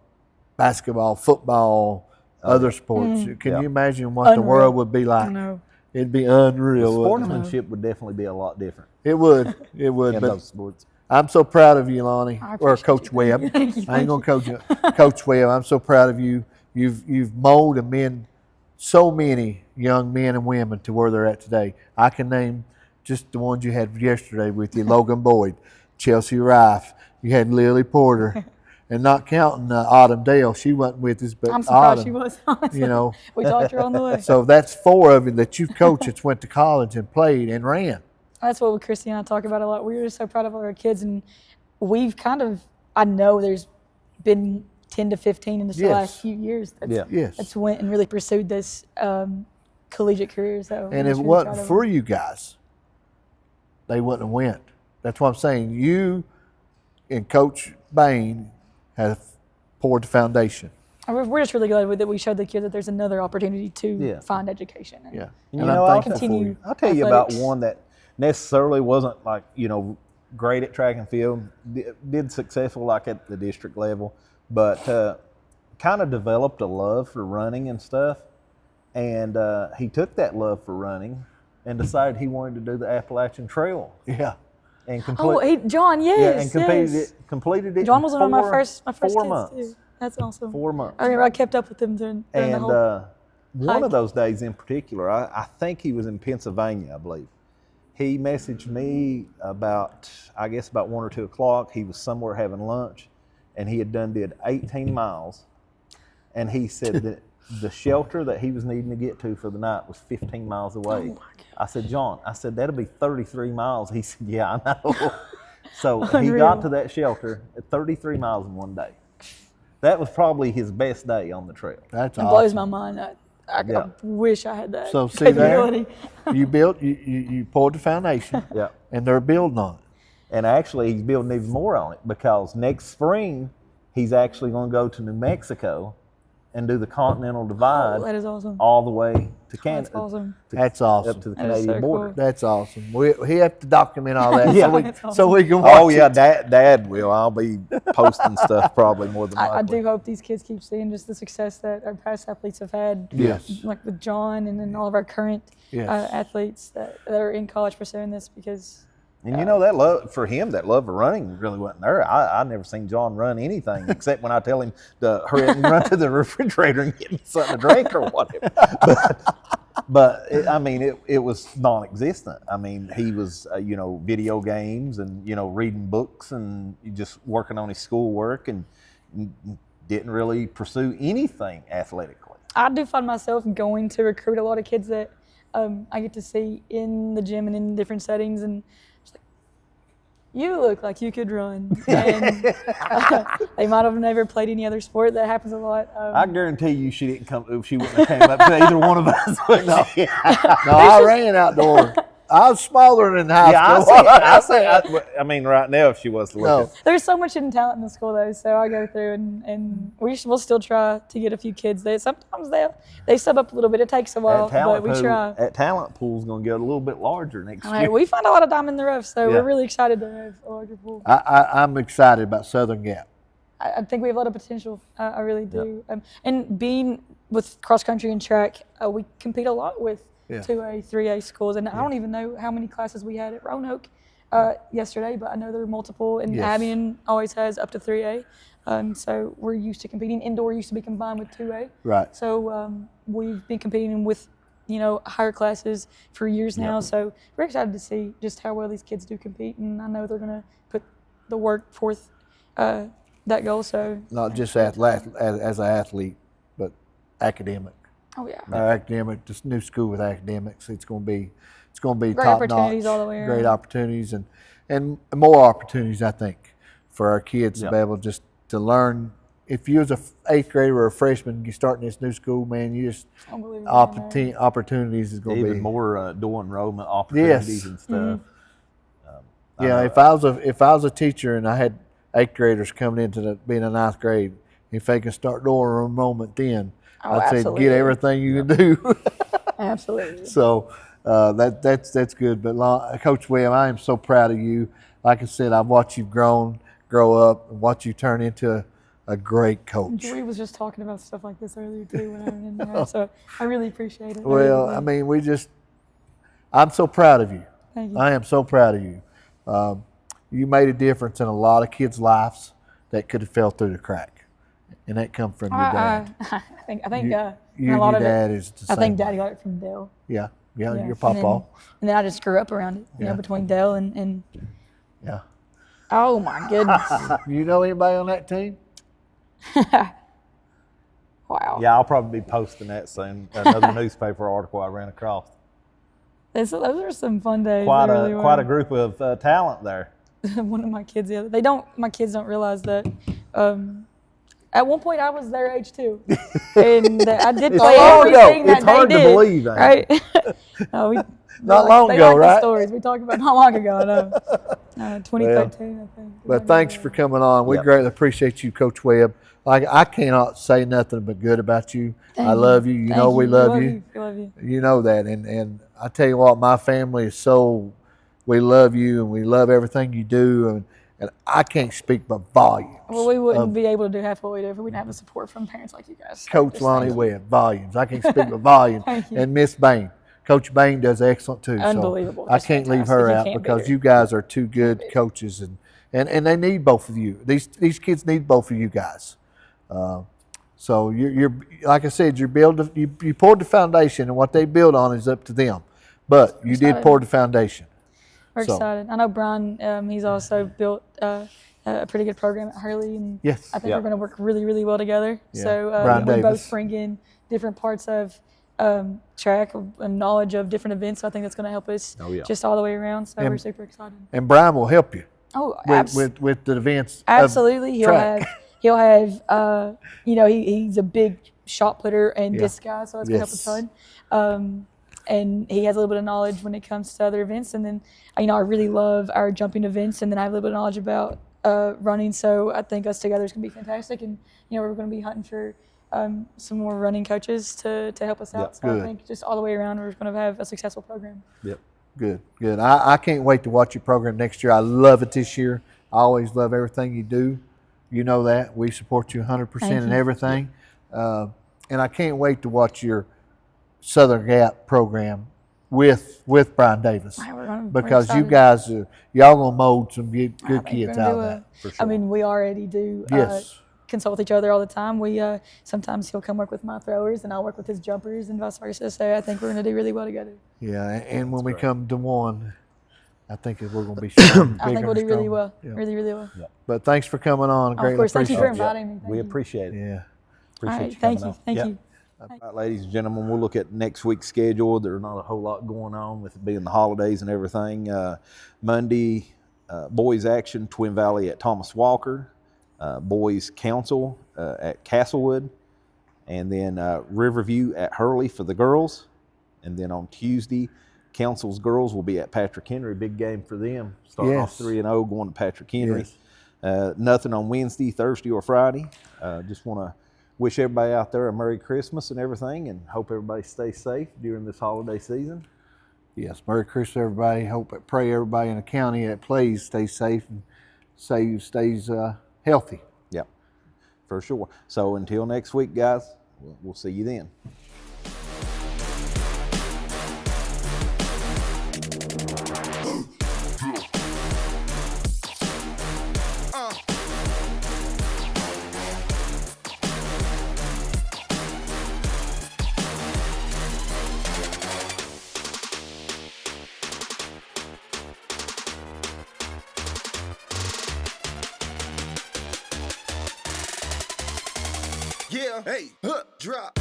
basketball, football, other sports, can you imagine what the world would be like? I know. It'd be unreal. Sportsmanship would definitely be a lot different. It would. It would. In those sports. I'm so proud of you, Loni, or Coach Webb. Thank you. I ain't gonna coach you, Coach Webb. I'm so proud of you. You've molded men, so many young men and women to where they're at today. I can name just the ones you had yesterday with you: Logan Boyd, Chelsea Rife. You had Lily Porter, and not counting Autumn Dale. She wasn't with us, but I'm surprised Autumn, she was. Honestly. We talked her on the way. So that's 4 of you that you've coached that went to college and played and ran. That's what Christy and I talk about a lot. We're just so proud of our kids, and we've I know there's been 10 to 15 in the last few years that's went and really pursued this collegiate career. So and if it wasn't for you guys, they wouldn't have went. That's what I'm saying. You and Coach Bain have poured the foundation. We're just really glad with it. We showed the kids that there's another opportunity to find education. And I'll continue. I'll tell you about one that necessarily wasn't like, great at track and field, did successful like at the district level, but kind of developed a love for running and stuff. And he took that love for running and decided he wanted to do the Appalachian Trail. Yeah. And John, yes. and completed it. John was one of my first 4 kids months. too. That's awesome. 4 months. I remember I kept up with him during the whole one of those days in particular, I think he was in Pennsylvania, I believe. He messaged me about 1 or 2 o'clock. He was somewhere having lunch, and he had did 18 miles. And he said that the shelter that he was needing to get to for the night was 15 miles away. Oh my God. I said, John, that'll be 33 miles. He said, yeah, I know. So he Unreal. got to that shelter at 33 miles in one day. That was probably his best day on the trail. That's It awesome. blows my mind. I wish I had that So see there, capability. you built, you poured the foundation, Yeah. and they're building on it. And actually, he's building even more on it because next spring, he's actually going to go to New Mexico and do the Continental Divide That is awesome. all the way to Canada. That's awesome. That's awesome. Up to the That is Canadian so border. cool. That's awesome. He have to document all that Yeah. so we can watch Oh, yeah, it. Dad will. I'll be posting stuff probably more than likely. I do hope these kids keep seeing just the success that our past athletes have had. Yes. Like with John and then all of our current Yes. athletes that are in college pursuing this because And you know, that love for him, that love of running really wasn't there. I never seen John run anything except when I tell him to hurry up and run to the refrigerator and get me something to drink or whatever. But it was non-existent. I mean, he was, video games and, reading books and just working on his schoolwork and didn't really pursue anything athletically. I do find myself going to recruit a lot of kids that I get to see in the gym and in different settings, and it's like, you look like you could run. And they might have never played any other sport. That happens a lot. I guarantee you she wouldn't have came up to either one of us. No, I ran outdoor. I was smaller than high school. I mean, right now, if she was looking. No. There's so much hidden talent in the school, though. So I go through and we'll still try to get a few kids. Sometimes they sub up a little bit. It takes a while, but we try. That talent pool's going to get a little bit larger next year. We find a lot of diamond in the rough, so Yeah. we're really excited to have a larger pool. I'm excited about Southern Gap. I think we have a lot of potential. I really do. And being with cross country and track, we compete a lot with 2A, 3A schools. And I don't even know how many classes we had at Roanoke yesterday, but I know there were multiple. And Abian always has up to 3A. So we're used to competing. Indoor used to be combined with 2A. Right. So we've been competing with, higher classes for years now. So we're excited to see just how well these kids do compete. And I know they're going to put the work forth that goal. So Not just as an athlete, but academic. oh yeah. Academic, this new school with academics. It's going to be Great top opportunities notch. all the way Great around. opportunities and more opportunities, I think, for our kids to be able just to learn. If you was a 8th grader or a freshman, you start in this new school, man, you just Unbelievable. opportunities is going to be Even more dual enrollment opportunities and stuff. Yeah, if I was a teacher and I had 8th graders coming into being a 9th grade, if they can start dual enrollment then, I'd say absolutely. get everything you can do. Absolutely. So that's good. But Coach Webb, I am so proud of you. Like I said, I've watched you grow up, and watch you turn into a great coach. Joey was just talking about stuff like this earlier too when I went in there, so I really appreciate it. Well, I mean, I'm so proud of you. Thank you. I am so proud of you. You made a difference in a lot of kids' lives that could have fell through the crack, and that come from your dad. I think You a and lot your of dad it. is the I same think way. Daddy got it from Dale. Yeah, your And papa. then I just grew up around it, Yeah. between Dale and Yeah. oh my goodness. You know anybody on that team? Wow. Yeah, I'll probably be posting that soon. Another newspaper article I ran across. Those are some fun days. Quite They really a were. group of talent there. One of my kids the other. My kids don't realize that. At one point, I was their age too, and I did play long ago. everything that It's they hard to did. believe, ain't it? Right? No, Not long they ago, like right? The stories we talked about not long ago. I know. 2013, I think. But thanks for coming on. We Yep. greatly appreciate you, Coach Webb. Like I cannot say nothing but good about you. I love you. You Thank know we love you. We love you. You know that, and I tell you what, my family is so. We love you, and we love everything you do, and I can't speak but volumes. Well, we wouldn't of be able to do half what we do if we didn't have the support from parents like you guys. So Coach just Loni thank you. Webb, volumes. I can't speak but volumes. Thank you. And Miss Bain. Coach Bain does excellent too. Unbelievable. So I Just can't leave fantastic. her You out can't beat because her. you guys are two good coaches, and they need both of you. These kids need both of you guys. So you're like I said, you poured the foundation, and what they build on is up to them. But you did Excited. pour the foundation. We're So- excited. I know Brian, he's also built a pretty good program at Hurley, and Yes. I think Yeah. we're going to work really, really well together. Yeah. So Brian we Davis. both bring in different parts of track and knowledge of different events. So I think that's going to help us Oh, yeah. just all the way around. So And- we're super excited. And Brian will help you Oh, with the events. of absolutely. track. He'll have he's a big shot putter and Yeah. disc guy, so that's going to Yes. help a ton. and he has a little bit of knowledge when it comes to other events. And then, I really love our jumping events, and then I have a little bit of knowledge about running. So I think us together is going to be fantastic. And, we're going to be hunting for some more running coaches to help us out. So good. I think just all the way around, we're going to have a successful program. Yep. Good. I can't wait to watch your program next year. I love it this year. I always love everything you do. You know that. We support you 100% in everything. And I can't wait to watch your Southern Gap program with Brian Davis. Because you guys, y'all going to mold some good kids out of that. For sure. We already do. Yes. Consult with each other all the time. We sometimes he'll come work with my throwers and I'll work with his jumpers and vice versa. So I think we're going to do really well together. Yeah, and when we come to one, I think we're going to be strong. I think we'll do really well. Yeah. Really, really well. Yeah. But thanks for coming on. Of course, thank you for appreciate it. inviting me. Thank We you. appreciate it. Yeah. All Appreciate right, you thank coming you. on. Thank Yeah. you. All right, ladies and gentlemen, we'll look at next week's schedule. There's not a whole lot going on with it being the holidays and everything. Monday, boys action, Twin Valley at Thomas Walker. Boys council at Castlewood. And then Riverview at Hurley for the girls. And then on Tuesday, council's girls will be at Patrick Henry. Big game for them. Starting off 3-0, going to Patrick Henry. Yes. Nothing on Wednesday, Thursday, or Friday. Just want to wish everybody out there a Merry Christmas and everything, and hope everybody stays safe during this holiday season. Yes, Merry Christmas, everybody. Pray everybody in the county that plays stays safe and stays healthy. Yep, for sure. So until next week, guys, we'll see you then. Yeah, hey, drop.